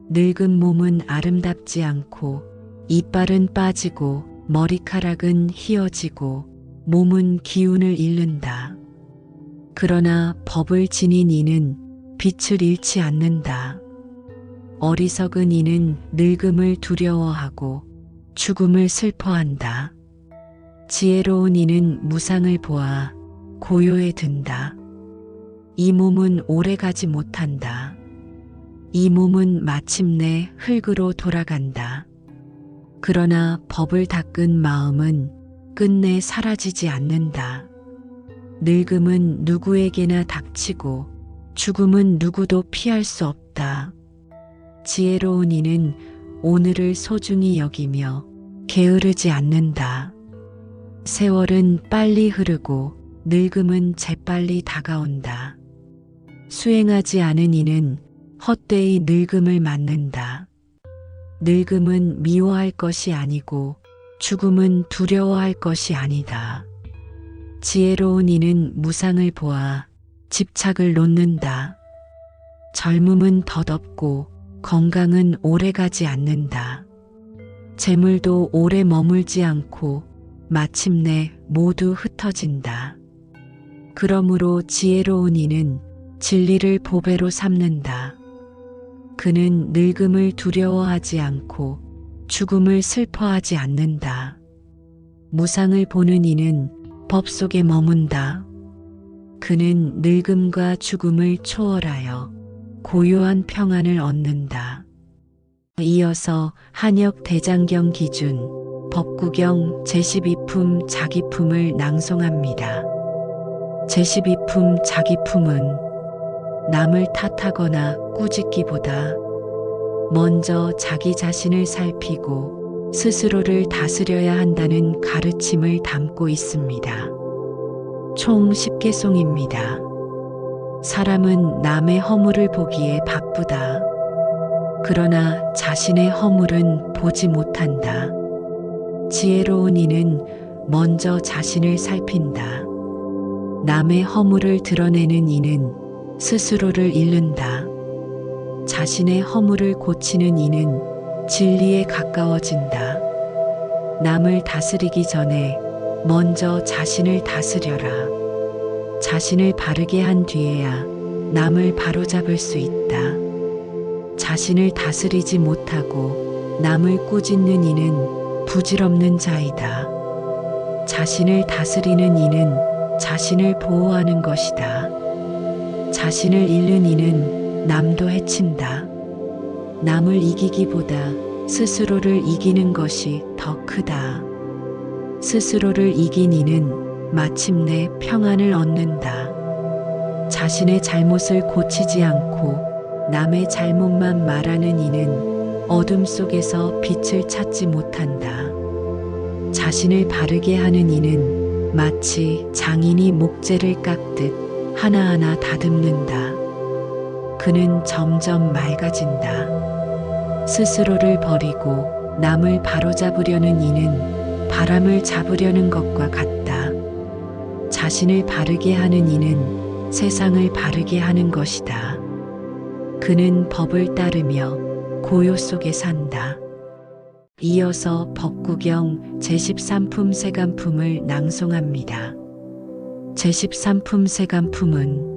늙은 몸은 아름답지 않고 이빨은 빠지고 머리카락은 휘어지고 몸은 기운을 잃는다. 그러나 법을 지닌 이는 빛을 잃지 않는다. 어리석은 이는 늙음을 두려워하고 죽음을 슬퍼한다. 지혜로운 이는 무상을 보아 고요에 든다. 이 몸은 오래가지 못한다. 이 몸은 마침내 흙으로 돌아간다. 그러나 법을 닦은 마음은 끝내 사라지지 않는다. 늙음은 누구에게나 닥치고 죽음은 누구도 피할 수 없다. 지혜로운 이는 오늘을 소중히 여기며 게으르지 않는다. 세월은 빨리 흐르고 늙음은 재빨리 다가온다. 수행하지 않은 이는 헛되이 늙음을 맞는다. 늙음은 미워할 것이 아니고 죽음은 두려워할 것이 아니다. 지혜로운 이는 무상을 보아 집착을 놓는다. 젊음은 덧없고 건강은 오래가지 않는다. 재물도 오래 머물지 않고 마침내 모두 흩어진다. 그러므로 지혜로운 이는 진리를 보배로 삼는다. 그는 늙음을 두려워하지 않고 죽음을 슬퍼하지 않는다. 무상을 보는 이는 법 속에 머문다. 그는 늙음과 죽음을 초월하여 고요한 평안을 얻는다. 이어서 한역 대장경 기준 법구경 제12품 자기품을 낭송합니다. 제12품 자기품은 남을 탓하거나 꾸짖기보다 먼저 자기 자신을 살피고 스스로를 다스려야 한다는 가르침을 담고 있습니다. 총 10개송입니다. 사람은 남의 허물을 보기에 바쁘다. 그러나 자신의 허물은 보지 못한다. 지혜로운 이는 먼저 자신을 살핀다. 남의 허물을 드러내는 이는 스스로를 잃는다. 자신의 허물을 고치는 이는 진리에 가까워진다. 남을 다스리기 전에 먼저 자신을 다스려라. 자신을 바르게 한 뒤에야 남을 바로잡을 수 있다. 자신을 다스리지 못하고 남을 꾸짖는 이는 부질없는 자이다. 자신을 다스리는 이는 자신을 보호하는 것이다. 자신을 잃는 이는 남도 해친다. 남을 이기기보다 스스로를 이기는 것이 더 크다. 스스로를 이긴 이는 마침내 평안을 얻는다. 자신의 잘못을 고치지 않고 남의 잘못만 말하는 이는 어둠 속에서 빛을 찾지 못한다. 자신을 바르게 하는 이는 마치 장인이 목재를 깎듯 하나하나 다듬는다. 그는 점점 맑아진다. 스스로를 버리고 남을 바로잡으려는 이는 바람을 잡으려는 것과 같다. 자신을 바르게 하는 이는 세상을 바르게 하는 것이다. 그는 법을 따르며 고요 속에 산다. 이어서 법구경 제13품 세간품을 낭송합니다. 제13품 세간품은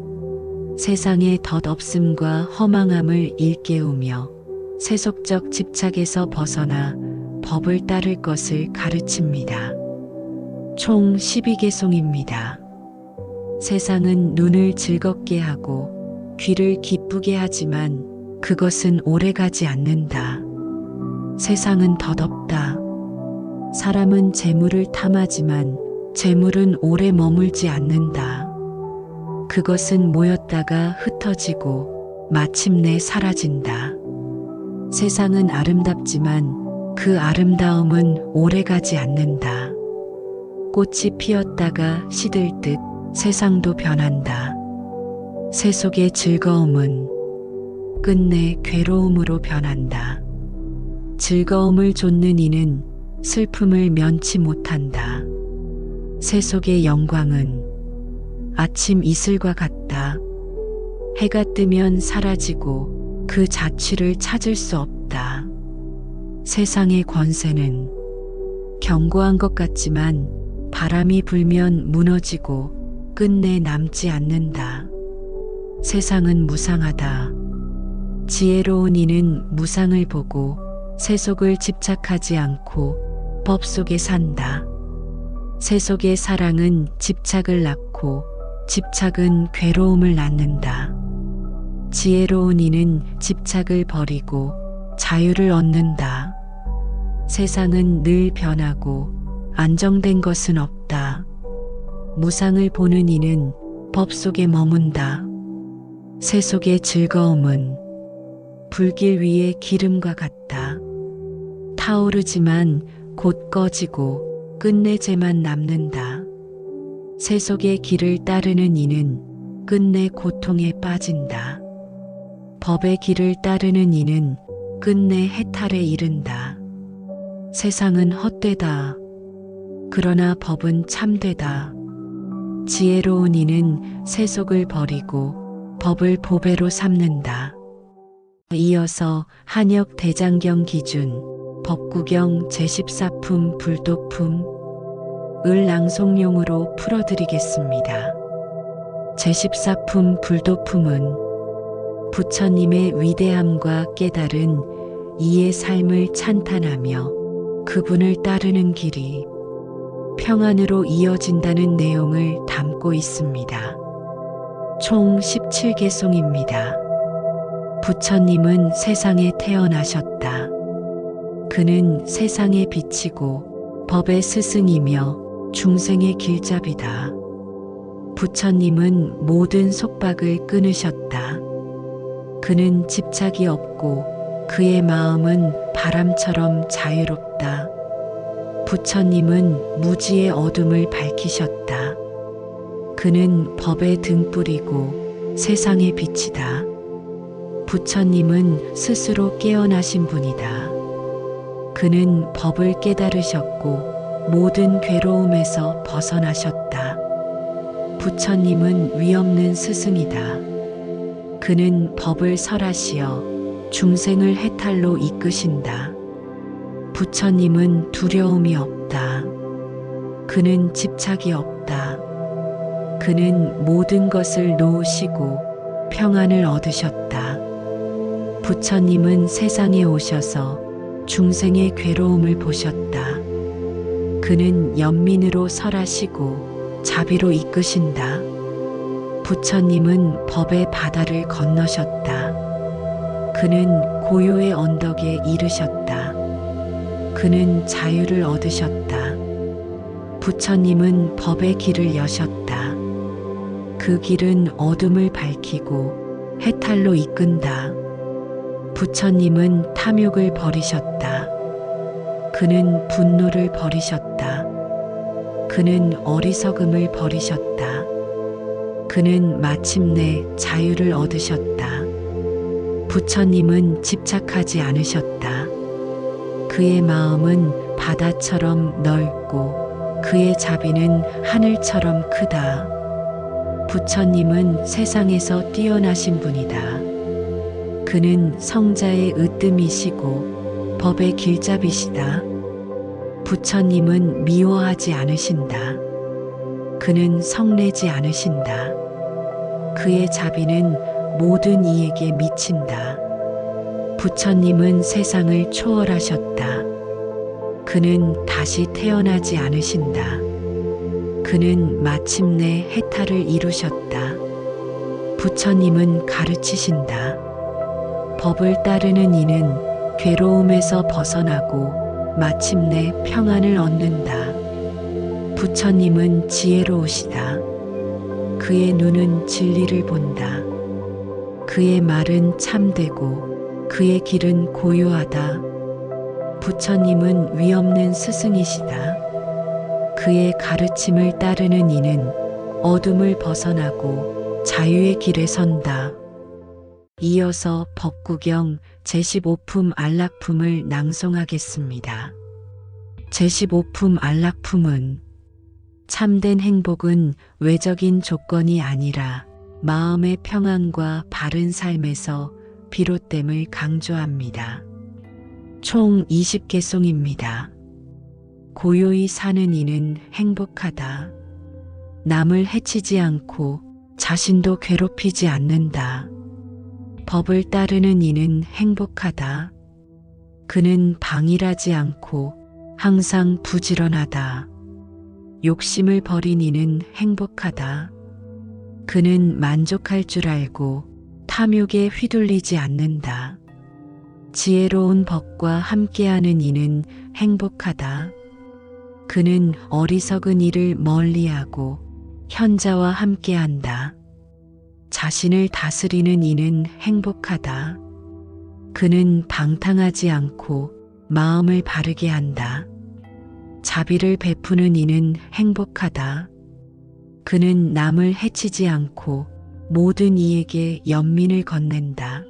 세상의 덧없음과 허망함을 일깨우며 세속적 집착에서 벗어나 법을 따를 것을 가르칩니다. 총 12개송입니다. 세상은 눈을 즐겁게 하고 귀를 기쁘게 하지만 그것은 오래가지 않는다. 세상은 덧없다. 사람은 재물을 탐하지만 재물은 오래 머물지 않는다. 그것은 모였다가 흩어지고 마침내 사라진다. 세상은 아름답지만 그 아름다움은 오래가지 않는다. 꽃이 피었다가 시들 듯 세상도 변한다. 세속의 즐거움은 끝내 괴로움으로 변한다. 즐거움을 좇는 이는 슬픔을 면치 못한다. 세속의 영광은 아침 이슬과 같다. 해가 뜨면 사라지고 그 자취를 찾을 수 없다. 세상의 권세는 견고한 것 같지만 바람이 불면 무너지고 끝내 남지 않는다. 세상은 무상하다. 지혜로운 이는 무상을 보고 세속을 집착하지 않고 법 속에 산다. 세속의 사랑은 집착을 낳고 집착은 괴로움을 낳는다. 지혜로운 이는 집착을 버리고 자유를 얻는다. 세상은 늘 변하고 안정된 것은 없다. 무상을 보는 이는 법 속에 머문다. 세속의 즐거움은 불길 위의 기름과 같다. 타오르지만 곧 꺼지고 끝내 재만 남는다. 세속의 길을 따르는 이는 끝내 고통에 빠진다. 법의 길을 따르는 이는 끝내 해탈에 이른다. 세상은 헛되다. 그러나 법은 참되다. 지혜로운 이는 세속을 버리고 법을 보배로 삼는다. 이어서 한역 대장경 기준 법구경 제14품 불도품을 낭송용으로 풀어드리겠습니다. 제14품 불도품은 부처님의 위대함과 깨달은 이의 삶을 찬탄하며 그분을 따르는 길이 평안으로 이어진다는 내용을 담고 있습니다. 총 17개송입니다. 부처님은 세상에 태어나셨다. 그는 세상의 빛이고 법의 스승이며 중생의 길잡이다. 부처님은 모든 속박을 끊으셨다. 그는 집착이 없고 그의 마음은 바람처럼 자유롭다. 부처님은 무지의 어둠을 밝히셨다. 그는 법의 등불이고 세상의 빛이다. 부처님은 스스로 깨어나신 분이다. 그는 법을 깨달으셨고 모든 괴로움에서 벗어나셨다. 부처님은 위없는 스승이다. 그는 법을 설하시어 중생을 해탈로 이끄신다. 부처님은 두려움이 없다. 그는 집착이 없다. 그는 모든 것을 놓으시고 평안을 얻으셨다. 부처님은 세상에 오셔서 중생의 괴로움을 보셨다. 그는 연민으로 설하시고 자비로 이끄신다. 부처님은 법의 바다를 건너셨다. 그는 고요의 언덕에 이르셨다. 그는 자유를 얻으셨다. 부처님은 법의 길을 여셨다. 그 길은 어둠을 밝히고 해탈로 이끈다. 부처님은 탐욕을 버리셨다. 그는 분노를 버리셨다. 그는 어리석음을 버리셨다. 그는 마침내 자유를 얻으셨다. 부처님은 집착하지 않으셨다. 그의 마음은 바다처럼 넓고 그의 자비는 하늘처럼 크다. 부처님은 세상에서 뛰어나신 분이다. 그는 성자의 으뜸이시고 법의 길잡이시다. 부처님은 미워하지 않으신다. 그는 성내지 않으신다. 그의 자비는 모든 이에게 미친다. 부처님은 세상을 초월하셨다. 그는 다시 태어나지 않으신다. 그는 마침내 해탈을 이루셨다. 부처님은 가르치신다. 법을 따르는 이는 괴로움에서 벗어나고 마침내 평안을 얻는다. 부처님은 지혜로우시다. 그의 눈은 진리를 본다. 그의 말은 참되고 그의 길은 고요하다. 부처님은 위없는 스승이시다. 그의 가르침을 따르는 이는 어둠을 벗어나고 자유의 길에 선다. 이어서 법구경 제15품 안락품을 낭송하겠습니다. 제15품 안락품은 참된 행복은 외적인 조건이 아니라 마음의 평안과 바른 삶에서 비롯됨을 강조합니다. 총 20개송입니다. 고요히 사는 이는 행복하다. 남을 해치지 않고 자신도 괴롭히지 않는다. 법을 따르는 이는 행복하다. 그는 방일하지 않고 항상 부지런하다. 욕심을 버린 이는 행복하다. 그는 만족할 줄 알고 탐욕에 휘둘리지 않는다. 지혜로운 법과 함께하는 이는 행복하다. 그는 어리석은 일을 멀리하고 현자와 함께한다. 자신을 다스리는 이는 행복하다. 그는 방탕하지 않고 마음을 바르게 한다. 자비를 베푸는 이는 행복하다. 그는 남을 해치지 않고 모든 이에게 연민을 건넨다.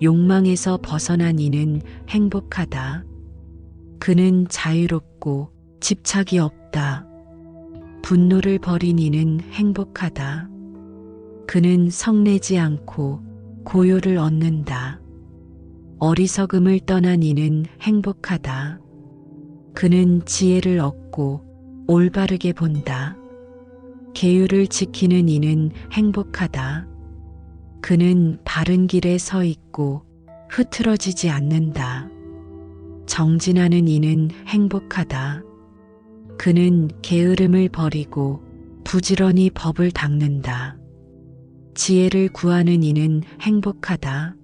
욕망에서 벗어난 이는 행복하다. 그는 자유롭고 집착이 없다. 분노를 버린 이는 행복하다. 그는 성내지 않고 고요를 얻는다. 어리석음을 떠난 이는 행복하다. 그는 지혜를 얻고 올바르게 본다. 계율을 지키는 이는 행복하다. 그는 바른 길에 서 있고 흐트러지지 않는다. 정진하는 이는 행복하다. 그는 게으름을 버리고 부지런히 법을 닦는다. 지혜를 구하는 이는 행복하다.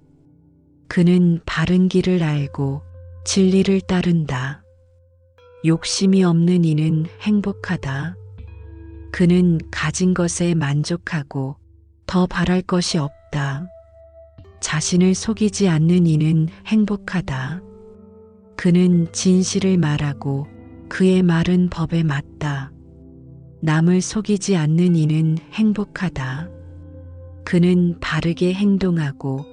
그는 바른 길을 알고 진리를 따른다. 욕심이 없는 이는 행복하다. 그는 가진 것에 만족하고 더 바랄 것이 없다. 자신을 속이지 않는 이는 행복하다. 그는 진실을 말하고 그의 말은 법에 맞다. 남을 속이지 않는 이는 행복하다. 그는 바르게 행동하고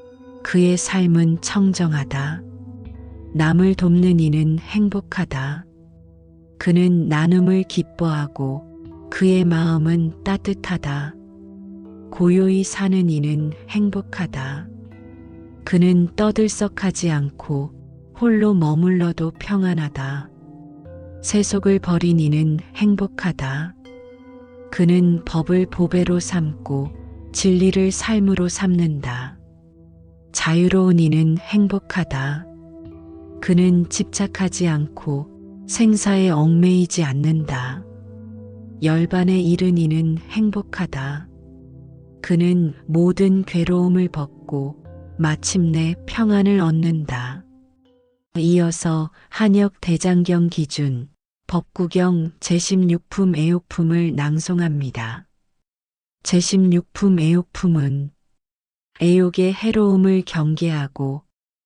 그의 삶은 청정하다. 남을 돕는 이는 행복하다. 그는 나눔을 기뻐하고 그의 마음은 따뜻하다. 고요히 사는 이는 행복하다. 그는 떠들썩하지 않고 홀로 머물러도 평안하다. 세속을 버린 이는 행복하다. 그는 법을 보배로 삼고 진리를 삶으로 삼는다. 자유로운 이는 행복하다. 그는 집착하지 않고 생사에 얽매이지 않는다. 열반에 이른 이는 행복하다. 그는 모든 괴로움을 벗고 마침내 평안을 얻는다. 이어서 한역 대장경 기준 법구경 제16품 애욕품을 낭송합니다. 제16품 애욕품은 애욕의 해로움을 경계하고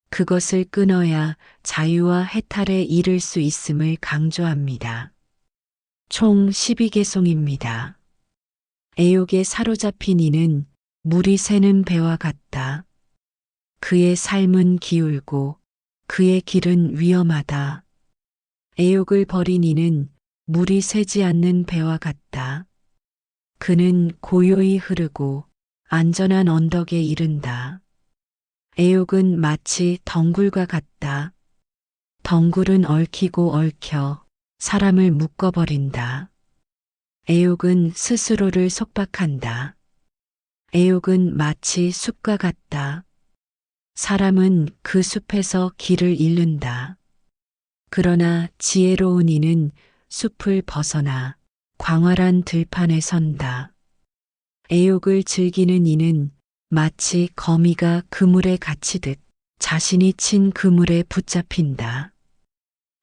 그것을 끊어야 자유와 해탈에 이를 수 있음을 강조합니다. 총 12개송입니다. 애욕에 사로잡힌 이는 물이 새는 배와 같다. 그의 삶은 기울고 그의 길은 위험하다. 애욕을 버린 이는 물이 새지 않는 배와 같다. 그는 고요히 흐르고 안전한 언덕에 이른다. 애욕은 마치 덩굴과 같다. 덩굴은 얽히고 얽혀 사람을 묶어버린다. 애욕은 스스로를 속박한다. 애욕은 마치 숲과 같다. 사람은 그 숲에서 길을 잃는다. 그러나 지혜로운 이는 숲을 벗어나 광활한 들판에 선다. 애욕을 즐기는 이는 마치 거미가 그물에 갇히듯 자신이 친 그물에 붙잡힌다.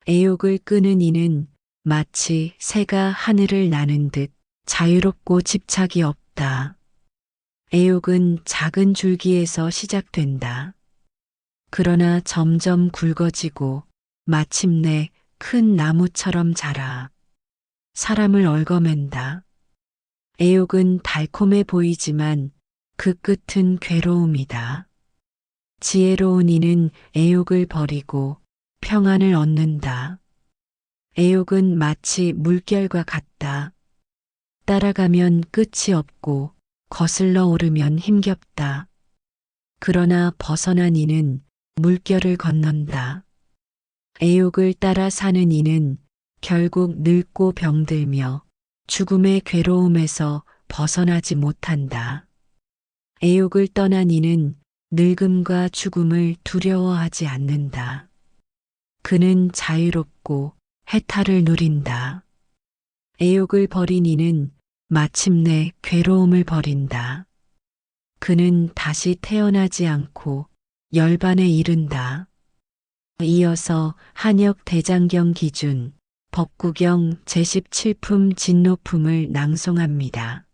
애욕을 끄는 이는 마치 새가 하늘을 나는 듯 자유롭고 집착이 없다. 애욕은 작은 줄기에서 시작된다. 그러나 점점 굵어지고 마침내 큰 나무처럼 자라 사람을 얽어맨다. 애욕은 달콤해 보이지만 그 끝은 괴로움이다. 지혜로운 이는 애욕을 버리고 평안을 얻는다. 애욕은 마치 물결과 같다. 따라가면 끝이 없고 거슬러 오르면 힘겹다. 그러나 벗어난 이는 물결을 건넌다. 애욕을 따라 사는 이는 결국 늙고 병들며 죽음의 괴로움에서 벗어나지 못한다. 애욕을 떠난 이는 늙음과 죽음을 두려워하지 않는다. 그는 자유롭고 해탈을 누린다. 애욕을 버린 이는 마침내 괴로움을 버린다. 그는 다시 태어나지 않고 열반에 이른다. 이어서 한역 대장경 기준 법구경 제17품 진노품을 낭송합니다.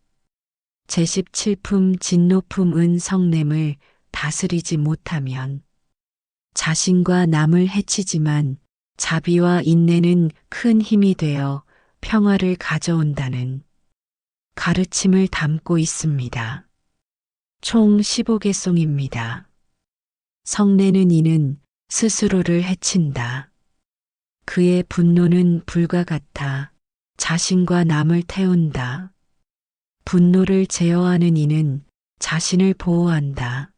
제17품 진노품은 성냄을 다스리지 못하면 자신과 남을 해치지만 자비와 인내는 큰 힘이 되어 평화를 가져온다는 가르침을 담고 있습니다. 총 15개송입니다. 성내는 이는 스스로를 해친다. 그의 분노는 불과 같아 자신과 남을 태운다. 분노를 제어하는 이는 자신을 보호한다.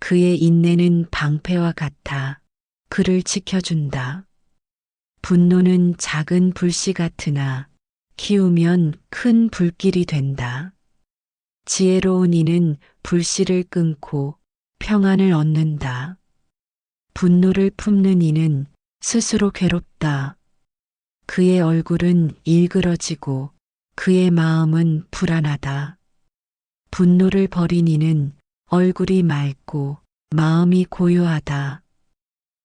그의 인내는 방패와 같아 그를 지켜준다. 분노는 작은 불씨 같으나 키우면 큰 불길이 된다. 지혜로운 이는 불씨를 끊고 평안을 얻는다. 분노를 품는 이는 스스로 괴롭다. 그의 얼굴은 일그러지고 그의 마음은 불안하다. 분노를 버린 이는 얼굴이 맑고 마음이 고요하다.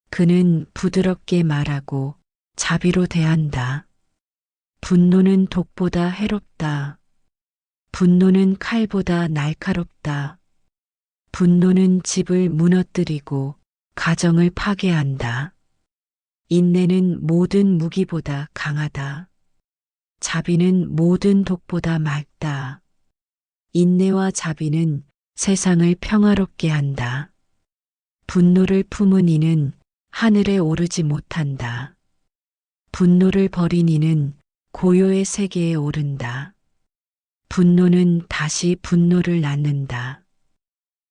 그는 부드럽게 말하고 자비로 대한다. 분노는 독보다 해롭다. 분노는 칼보다 날카롭다. 분노는 집을 무너뜨리고 가정을 파괴한다. 인내는 모든 무기보다 강하다. 자비는 모든 독보다 맑다. 인내와 자비는 세상을 평화롭게 한다. 분노를 품은 이는 하늘에 오르지 못한다. 분노를 버린 이는 고요의 세계에 오른다. 분노는 다시 분노를 낳는다.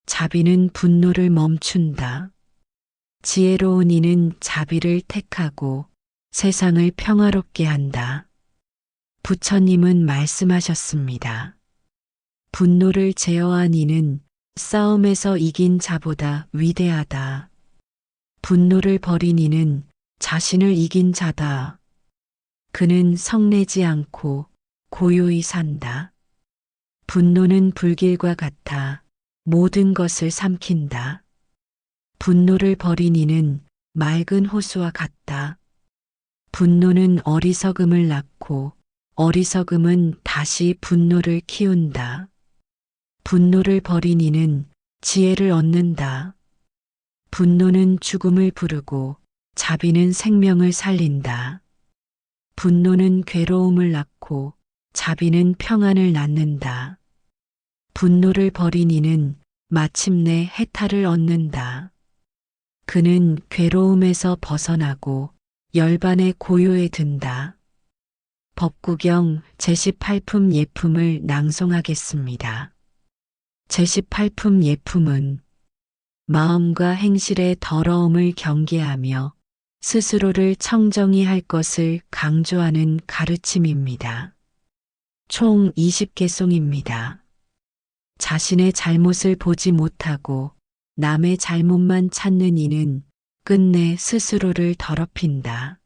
자비는 분노를 멈춘다. 지혜로운 이는 자비를 택하고 세상을 평화롭게 한다. 부처님은 말씀하셨습니다. 분노를 제어한 이는 싸움에서 이긴 자보다 위대하다. 분노를 버린 이는 자신을 이긴 자다. 그는 성내지 않고 고요히 산다. 분노는 불길과 같아 모든 것을 삼킨다. 분노를 버린 이는 맑은 호수와 같다. 분노는 어리석음을 낳고 어리석음은 다시 분노를 키운다. 분노를 버린 이는 지혜를 얻는다. 분노는 죽음을 부르고 자비는 생명을 살린다. 분노는 괴로움을 낳고 자비는 평안을 낳는다. 분노를 버린 이는 마침내 해탈을 얻는다. 그는 괴로움에서 벗어나고 열반의 고요에 든다. 법구경 제18품 예품을 낭송하겠습니다. 제18품 예품은 마음과 행실의 더러움을 경계하며 스스로를 청정히 할 것을 강조하는 가르침입니다. 총 20개송입니다. 자신의 잘못을 보지 못하고 남의 잘못만 찾는 이는 끝내 스스로를 더럽힌다.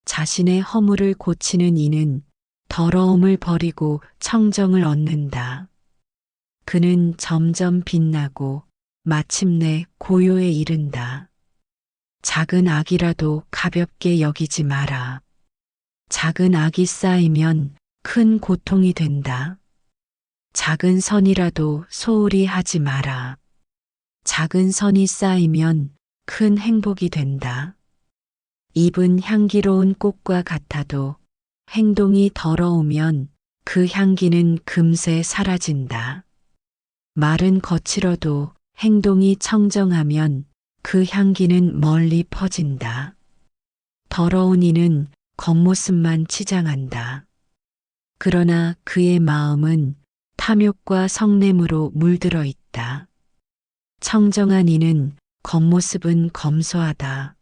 자신의 허물을 고치는 이는 더러움을 버리고 청정을 얻는다. 그는 점점 빛나고 마침내 고요에 이른다. 작은 악이라도 가볍게 여기지 마라. 작은 악이 쌓이면 큰 고통이 된다. 작은 선이라도 소홀히 하지 마라. 작은 선이 쌓이면 큰 행복이 된다. 잎은 향기로운 꽃과 같아도 행동이 더러우면 그 향기는 금세 사라진다. 말은 거칠어도 행동이 청정하면 그 향기는 멀리 퍼진다. 더러운 이는 겉모습만 치장한다. 그러나 그의 마음은 탐욕과 성냄으로 물들어 있다. 청정한 이는 겉모습은 검소하다.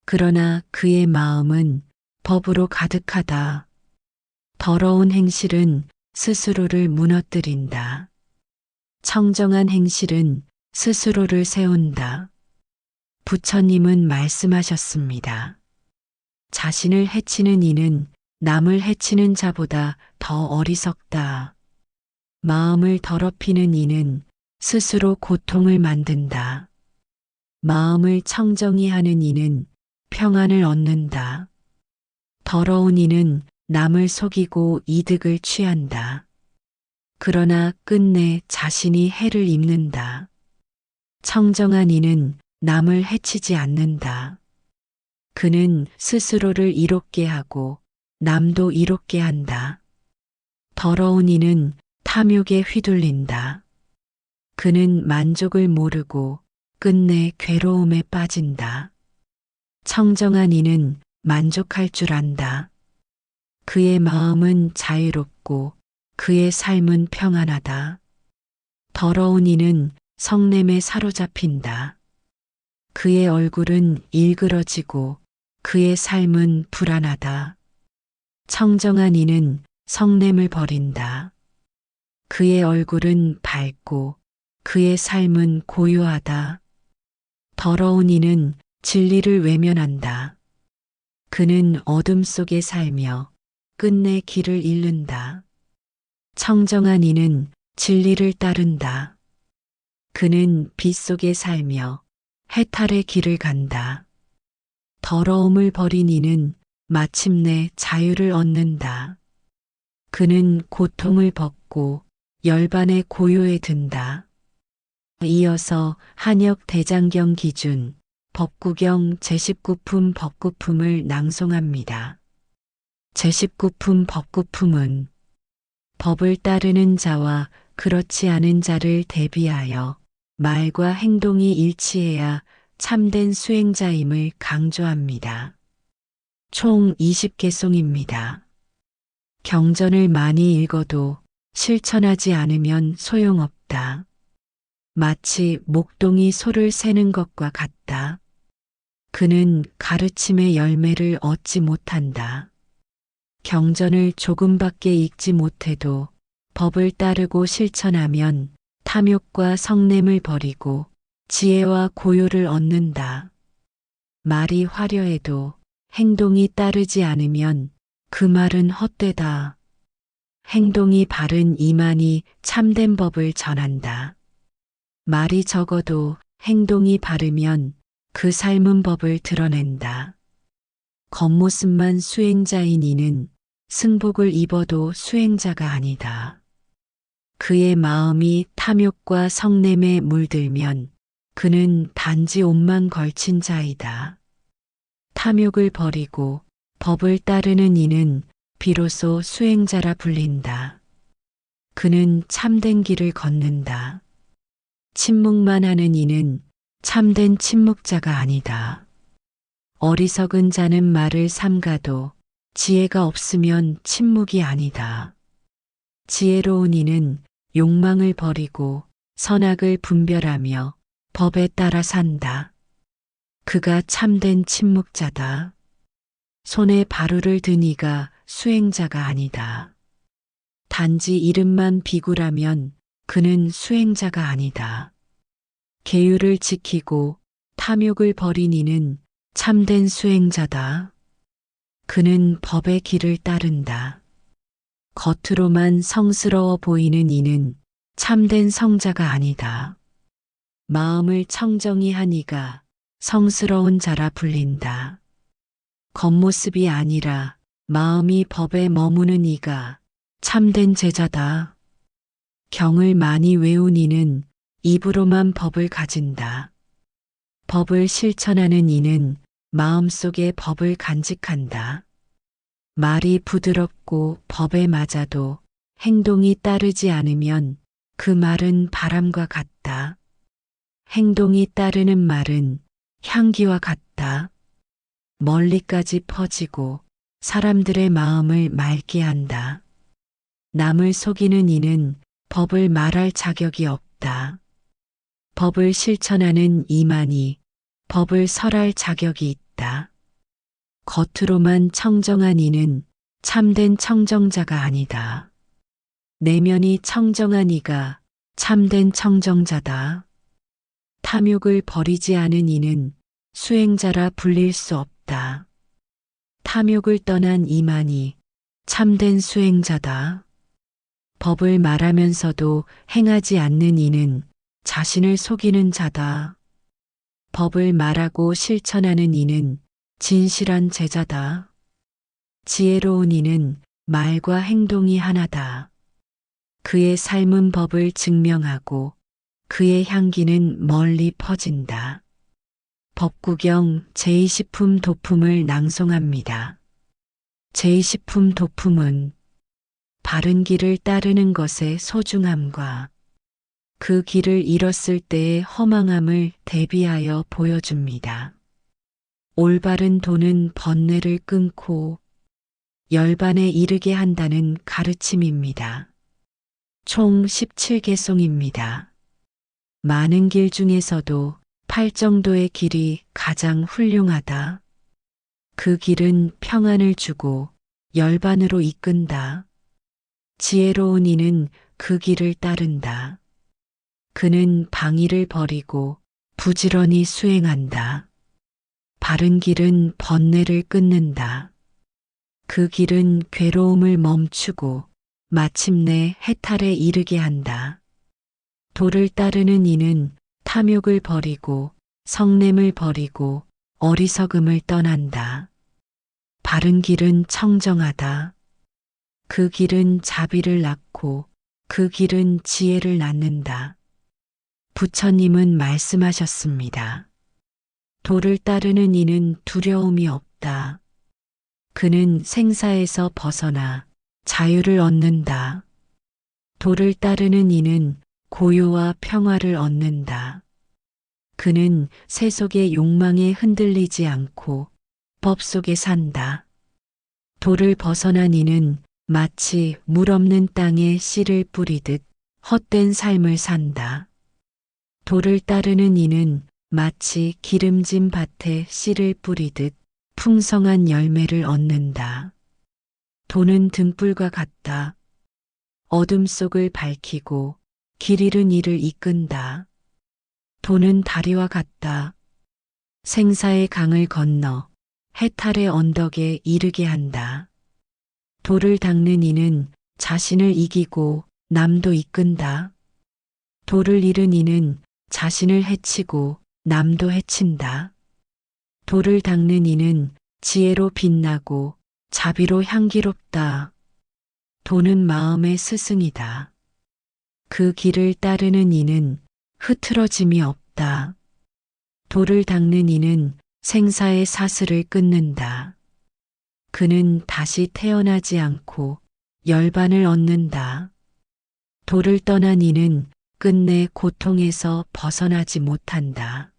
그러나 그의 마음은 법으로 가득하다. 더러운 행실은 스스로를 무너뜨린다. 청정한 행실은 스스로를 세운다. 부처님은 말씀하셨습니다. 자신을 해치는 이는 남을 해치는 자보다 더 어리석다. 마음을 더럽히는 이는 스스로 고통을 만든다. 마음을 청정히 하는 이는 평안을 얻는다. 더러운 이는 남을 속이고 이득을 취한다. 그러나 끝내 자신이 해를 입는다. 청정한 이는 남을 해치지 않는다. 그는 스스로를 이롭게 하고 남도 이롭게 한다. 더러운 이는 탐욕에 휘둘린다. 그는 만족을 모르고 끝내 괴로움에 빠진다. 청정한 이는 만족할 줄 안다. 그의 마음은 자유롭고 그의 삶은 평안하다. 더러운 이는 성냄에 사로잡힌다. 그의 얼굴은 일그러지고 그의 삶은 불안하다. 청정한 이는 성냄을 버린다. 그의 얼굴은 밝고 그의 삶은 고요하다. 더러운 이는 진리를 외면한다. 그는 어둠 속에 살며 끝내 길을 잃는다. 청정한 이는 진리를 따른다. 그는 빛 속에 살며 해탈의 길을 간다. 더러움을 버린 이는 마침내 자유를 얻는다. 그는 고통을 벗고 열반의 고요에 든다. 이어서 한역 대장경 기준 법구경 제19품 법구품을 낭송합니다. 제19품 법구품은 법을 따르는 자와 그렇지 않은 자를 대비하여 말과 행동이 일치해야 참된 수행자임을 강조합니다. 총 20개송입니다. 경전을 많이 읽어도 실천하지 않으면 소용없다. 마치 목동이 소를 세는 것과 같다. 그는 가르침의 열매를 얻지 못한다. 경전을 조금밖에 읽지 못해도 법을 따르고 실천하면 탐욕과 성냄을 버리고 지혜와 고요를 얻는다. 말이 화려해도 행동이 따르지 않으면 그 말은 헛되다. 행동이 바른 이만이 참된 법을 전한다. 말이 적어도 행동이 바르면 그 삶은 법을 드러낸다. 겉모습만 수행자인 이는 승복을 입어도 수행자가 아니다. 그의 마음이 탐욕과 성냄에 물들면 그는 단지 옷만 걸친 자이다. 탐욕을 버리고 법을 따르는 이는 비로소 수행자라 불린다. 그는 참된 길을 걷는다. 침묵만 하는 이는 참된 침묵자가 아니다. 어리석은 자는 말을 삼가도 지혜가 없으면 침묵이 아니다. 지혜로운 이는 욕망을 버리고 선악을 분별하며 법에 따라 산다. 그가 참된 침묵자다. 손에 바루를 든 이가 수행자가 아니다. 단지 이름만 비굴하면 그는 수행자가 아니다. 계율을 지키고 탐욕을 버린 이는 참된 수행자다. 그는 법의 길을 따른다. 겉으로만 성스러워 보이는 이는 참된 성자가 아니다. 마음을 청정히 한 이가 성스러운 자라 불린다. 겉모습이 아니라 마음이 법에 머무는 이가 참된 제자다. 경을 많이 외운 이는 입으로만 법을 가진다. 법을 실천하는 이는 마음속에 법을 간직한다. 말이 부드럽고 법에 맞아도 행동이 따르지 않으면 그 말은 바람과 같다. 행동이 따르는 말은 향기와 같다. 멀리까지 퍼지고 사람들의 마음을 맑게 한다. 남을 속이는 이는 법을 말할 자격이 없다. 법을 실천하는 이만이 법을 설할 자격이 있다. 겉으로만 청정한 이는 참된 청정자가 아니다. 내면이 청정한 이가 참된 청정자다. 탐욕을 버리지 않은 이는 수행자라 불릴 수 없다. 탐욕을 떠난 이만이 참된 수행자다. 법을 말하면서도 행하지 않는 이는 자신을 속이는 자다. 법을 말하고 실천하는 이는 진실한 제자다. 지혜로운 이는 말과 행동이 하나다. 그의 삶은 법을 증명하고 그의 향기는 멀리 퍼진다. 법구경 제20품 도품을 낭송합니다. 제20품 도품은 바른 길을 따르는 것의 소중함과 그 길을 잃었을 때의 허망함을 대비하여 보여줍니다. 올바른 도는 번뇌를 끊고 열반에 이르게 한다는 가르침입니다. 총 17개송입니다. 많은 길 중에서도 팔정도의 길이 가장 훌륭하다. 그 길은 평안을 주고 열반으로 이끈다. 지혜로운 이는 그 길을 따른다. 그는 방위를 버리고 부지런히 수행한다. 바른 길은 번뇌를 끊는다. 그 길은 괴로움을 멈추고 마침내 해탈에 이르게 한다. 도를 따르는 이는 탐욕을 버리고 성냄을 버리고 어리석음을 떠난다. 바른 길은 청정하다. 그 길은 자비를 낳고 그 길은 지혜를 낳는다. 부처님은 말씀하셨습니다. 도를 따르는 이는 두려움이 없다. 그는 생사에서 벗어나 자유를 얻는다. 도를 따르는 이는 고요와 평화를 얻는다. 그는 세속의 욕망에 흔들리지 않고 법 속에 산다. 도를 벗어난 이는 마치 물 없는 땅에 씨를 뿌리듯 헛된 삶을 산다. 도를 따르는 이는 마치 기름진 밭에 씨를 뿌리듯 풍성한 열매를 얻는다. 도는 등불과 같다. 어둠 속을 밝히고 길 잃은 이를 이끈다. 도는 다리와 같다. 생사의 강을 건너 해탈의 언덕에 이르게 한다. 도를 닦는 이는 자신을 이기고 남도 이끈다. 도를 잃은 이는 자신을 해치고 남도 해친다. 도를 닦는 이는 지혜로 빛나고 자비로 향기롭다. 도는 마음의 스승이다. 그 길을 따르는 이는 흐트러짐이 없다. 도를 닦는 이는 생사의 사슬을 끊는다. 그는 다시 태어나지 않고 열반을 얻는다. 도를 떠난 이는 끝내 고통에서 벗어나지 못한다.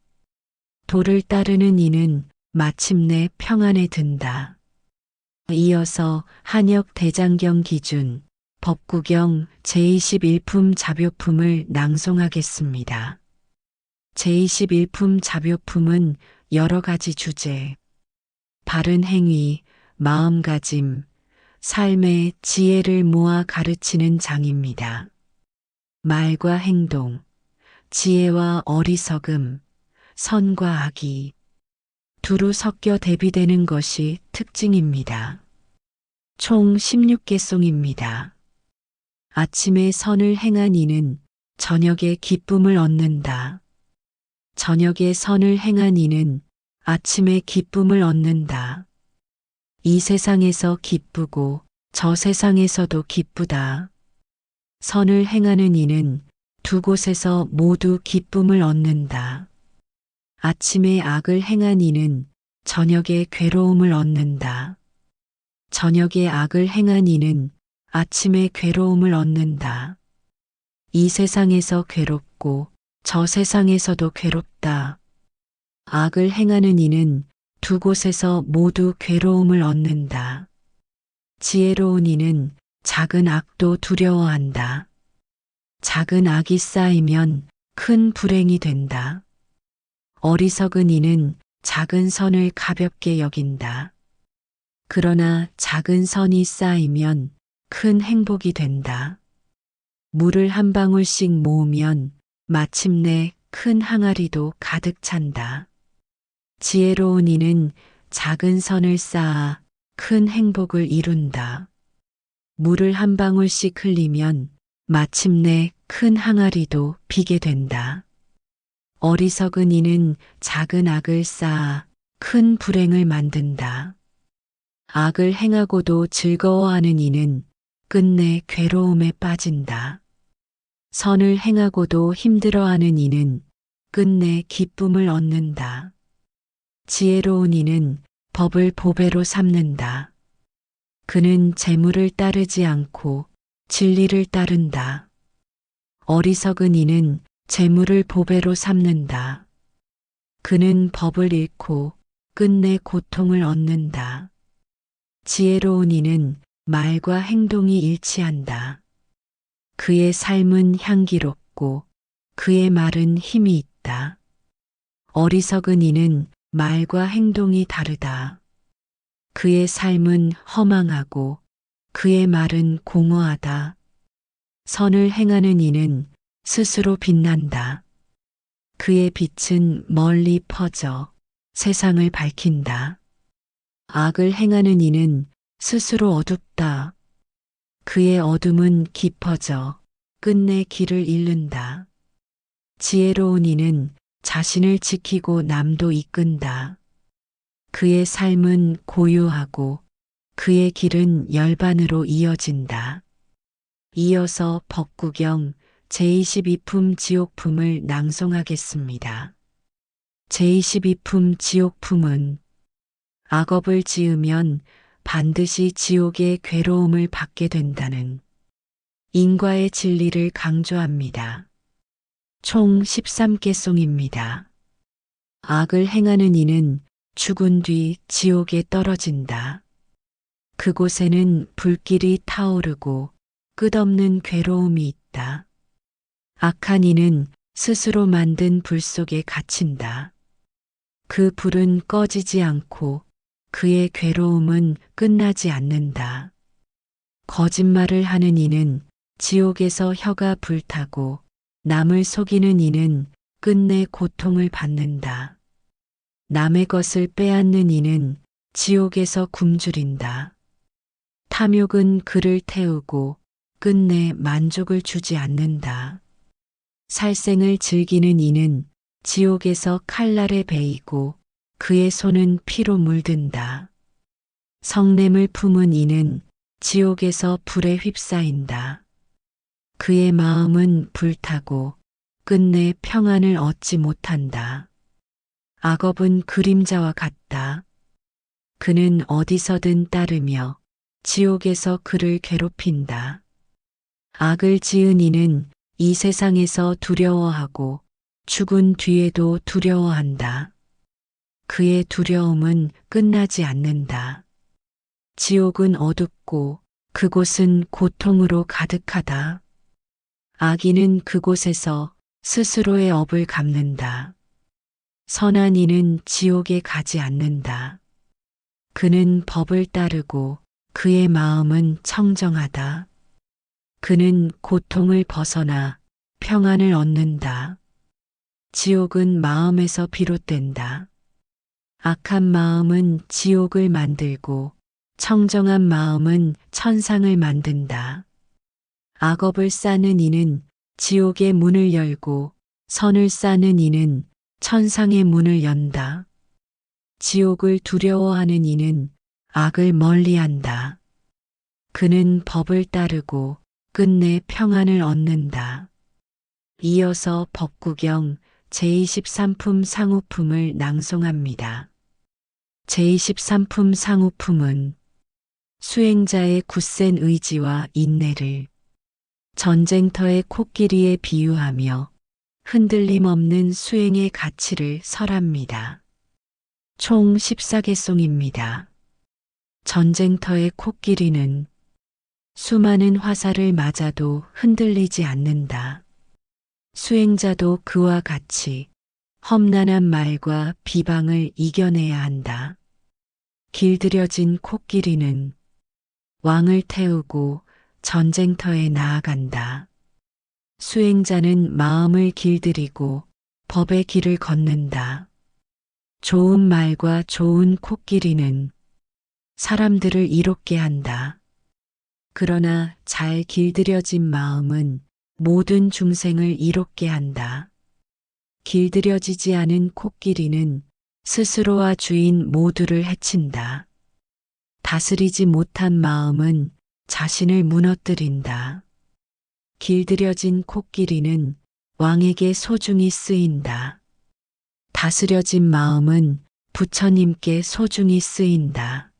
도를 따르는 이는 마침내 평안에 든다. 이어서 한역 대장경 기준 법구경 제21품 자료품을 낭송하겠습니다. 제21품 자료품은 여러 가지 주제, 바른 행위, 마음가짐, 삶의 지혜를 모아 가르치는 장입니다. 말과 행동, 지혜와 어리석음, 선과 악이 두루 섞여 대비되는 것이 특징입니다. 총 16개송입니다. 아침에 선을 행한 이는 저녁에 기쁨을 얻는다. 저녁에 선을 행한 이는 아침에 기쁨을 얻는다. 이 세상에서 기쁘고 저 세상에서도 기쁘다. 선을 행하는 이는 두 곳에서 모두 기쁨을 얻는다. 아침에 악을 행한 이는 저녁에 괴로움을 얻는다. 저녁에 악을 행한 이는 아침에 괴로움을 얻는다. 이 세상에서 괴롭고 저 세상에서도 괴롭다. 악을 행하는 이는 두 곳에서 모두 괴로움을 얻는다. 지혜로운 이는 작은 악도 두려워한다. 작은 악이 쌓이면 큰 불행이 된다. 어리석은 이는 작은 선을 가볍게 여긴다. 그러나 작은 선이 쌓이면 큰 행복이 된다. 물을 한 방울씩 모으면 마침내 큰 항아리도 가득 찬다. 지혜로운 이는 작은 선을 쌓아 큰 행복을 이룬다. 물을 한 방울씩 흘리면 마침내 큰 항아리도 비게 된다. 어리석은 이는 작은 악을 쌓아 큰 불행을 만든다. 악을 행하고도 즐거워하는 이는 끝내 괴로움에 빠진다. 선을 행하고도 힘들어하는 이는 끝내 기쁨을 얻는다. 지혜로운 이는 법을 보배로 삼는다. 그는 재물을 따르지 않고 진리를 따른다. 어리석은 이는 재물을 보배로 삼는다. 그는 법을 잃고 끝내 고통을 얻는다. 지혜로운 이는 말과 행동이 일치한다. 그의 삶은 향기롭고 그의 말은 힘이 있다. 어리석은 이는 말과 행동이 다르다. 그의 삶은 허망하고 그의 말은 공허하다. 선을 행하는 이는 스스로 빛난다. 그의 빛은 멀리 퍼져 세상을 밝힌다. 악을 행하는 이는 스스로 어둡다. 그의 어둠은 깊어져 끝내 길을 잃는다. 지혜로운 이는 자신을 지키고 남도 이끈다. 그의 삶은 고요하고 그의 길은 열반으로 이어진다. 이어서 법구경 제22품 지옥품을 낭송하겠습니다. 제22품 지옥품은 악업을 지으면 반드시 지옥의 괴로움을 받게 된다는 인과의 진리를 강조합니다. 총 13개송입니다. 악을 행하는 이는 죽은 뒤 지옥에 떨어진다. 그곳에는 불길이 타오르고 끝없는 괴로움이 있다. 악한 이는 스스로 만든 불 속에 갇힌다. 그 불은 꺼지지 않고 그의 괴로움은 끝나지 않는다. 거짓말을 하는 이는 지옥에서 혀가 불타고 남을 속이는 이는 끝내 고통을 받는다. 남의 것을 빼앗는 이는 지옥에서 굶주린다. 탐욕은 그를 태우고 끝내 만족을 주지 않는다. 살생을 즐기는 이는 지옥에서 칼날에 베이고 그의 손은 피로 물든다. 성냄을 품은 이는 지옥에서 불에 휩싸인다. 그의 마음은 불타고 끝내 평안을 얻지 못한다. 악업은 그림자와 같다. 그는 어디서든 따르며 지옥에서 그를 괴롭힌다. 악을 지은 이는 이 세상에서 두려워하고 죽은 뒤에도 두려워한다. 그의 두려움은 끝나지 않는다. 지옥은 어둡고 그곳은 고통으로 가득하다. 악인은 그곳에서 스스로의 업을 갚는다. 선한 이는 지옥에 가지 않는다. 그는 법을 따르고 그의 마음은 청정하다. 그는 고통을 벗어나 평안을 얻는다. 지옥은 마음에서 비롯된다. 악한 마음은 지옥을 만들고 청정한 마음은 천상을 만든다. 악업을 쌓는 이는 지옥의 문을 열고 선을 쌓는 이는 천상의 문을 연다. 지옥을 두려워하는 이는 악을 멀리한다. 그는 법을 따르고 끝내 평안을 얻는다. 이어서 법구경 제23품 상호품을 낭송합니다. 제23품 상호품은 수행자의 굳센 의지와 인내를 전쟁터의 코끼리에 비유하며 흔들림 없는 수행의 가치를 설합니다. 총 14개송입니다. 전쟁터의 코끼리는 수많은 화살을 맞아도 흔들리지 않는다. 수행자도 그와 같이 험난한 말과 비방을 이겨내야 한다. 길들여진 코끼리는 왕을 태우고 전쟁터에 나아간다. 수행자는 마음을 길들이고 법의 길을 걷는다. 좋은 말과 좋은 코끼리는 사람들을 이롭게 한다. 그러나 잘 길들여진 마음은 모든 중생을 이롭게 한다. 길들여지지 않은 코끼리는 스스로와 주인 모두를 해친다. 다스리지 못한 마음은 자신을 무너뜨린다. 길들여진 코끼리는 왕에게 소중히 쓰인다. 다스려진 마음은 부처님께 소중히 쓰인다.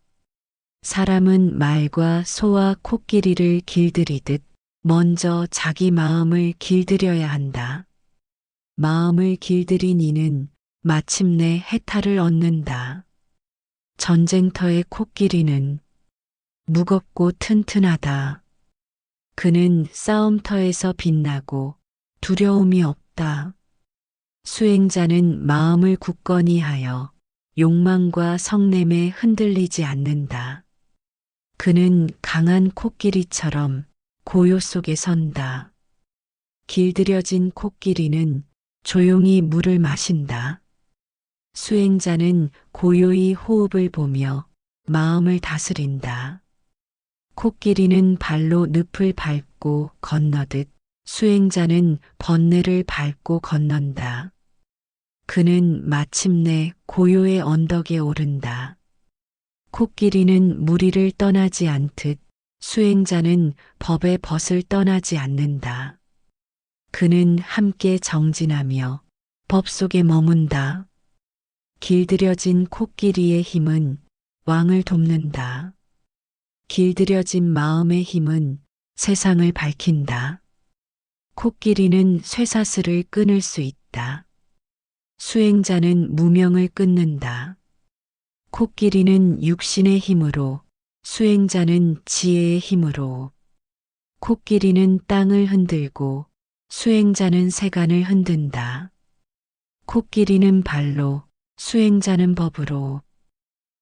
사람은 말과 소와 코끼리를 길들이듯 먼저 자기 마음을 길들여야 한다. 마음을 길들인 이는 마침내 해탈을 얻는다. 전쟁터의 코끼리는 무겁고 튼튼하다. 그는 싸움터에서 빛나고 두려움이 없다. 수행자는 마음을 굳건히 하여 욕망과 성냄에 흔들리지 않는다. 그는 강한 코끼리처럼 고요 속에 선다. 길들여진 코끼리는 조용히 물을 마신다. 수행자는 고요히 호흡을 보며 마음을 다스린다. 코끼리는 발로 늪을 밟고 건너듯 수행자는 번뇌를 밟고 건넌다. 그는 마침내 고요의 언덕에 오른다. 코끼리는 무리를 떠나지 않듯 수행자는 법의 벗을 떠나지 않는다. 그는 함께 정진하며 법 속에 머문다. 길들여진 코끼리의 힘은 왕을 돕는다. 길들여진 마음의 힘은 세상을 밝힌다. 코끼리는 쇠사슬을 끊을 수 있다. 수행자는 무명을 끊는다. 코끼리는 육신의 힘으로, 수행자는 지혜의 힘으로. 코끼리는 땅을 흔들고 수행자는 세간을 흔든다. 코끼리는 발로, 수행자는 법으로.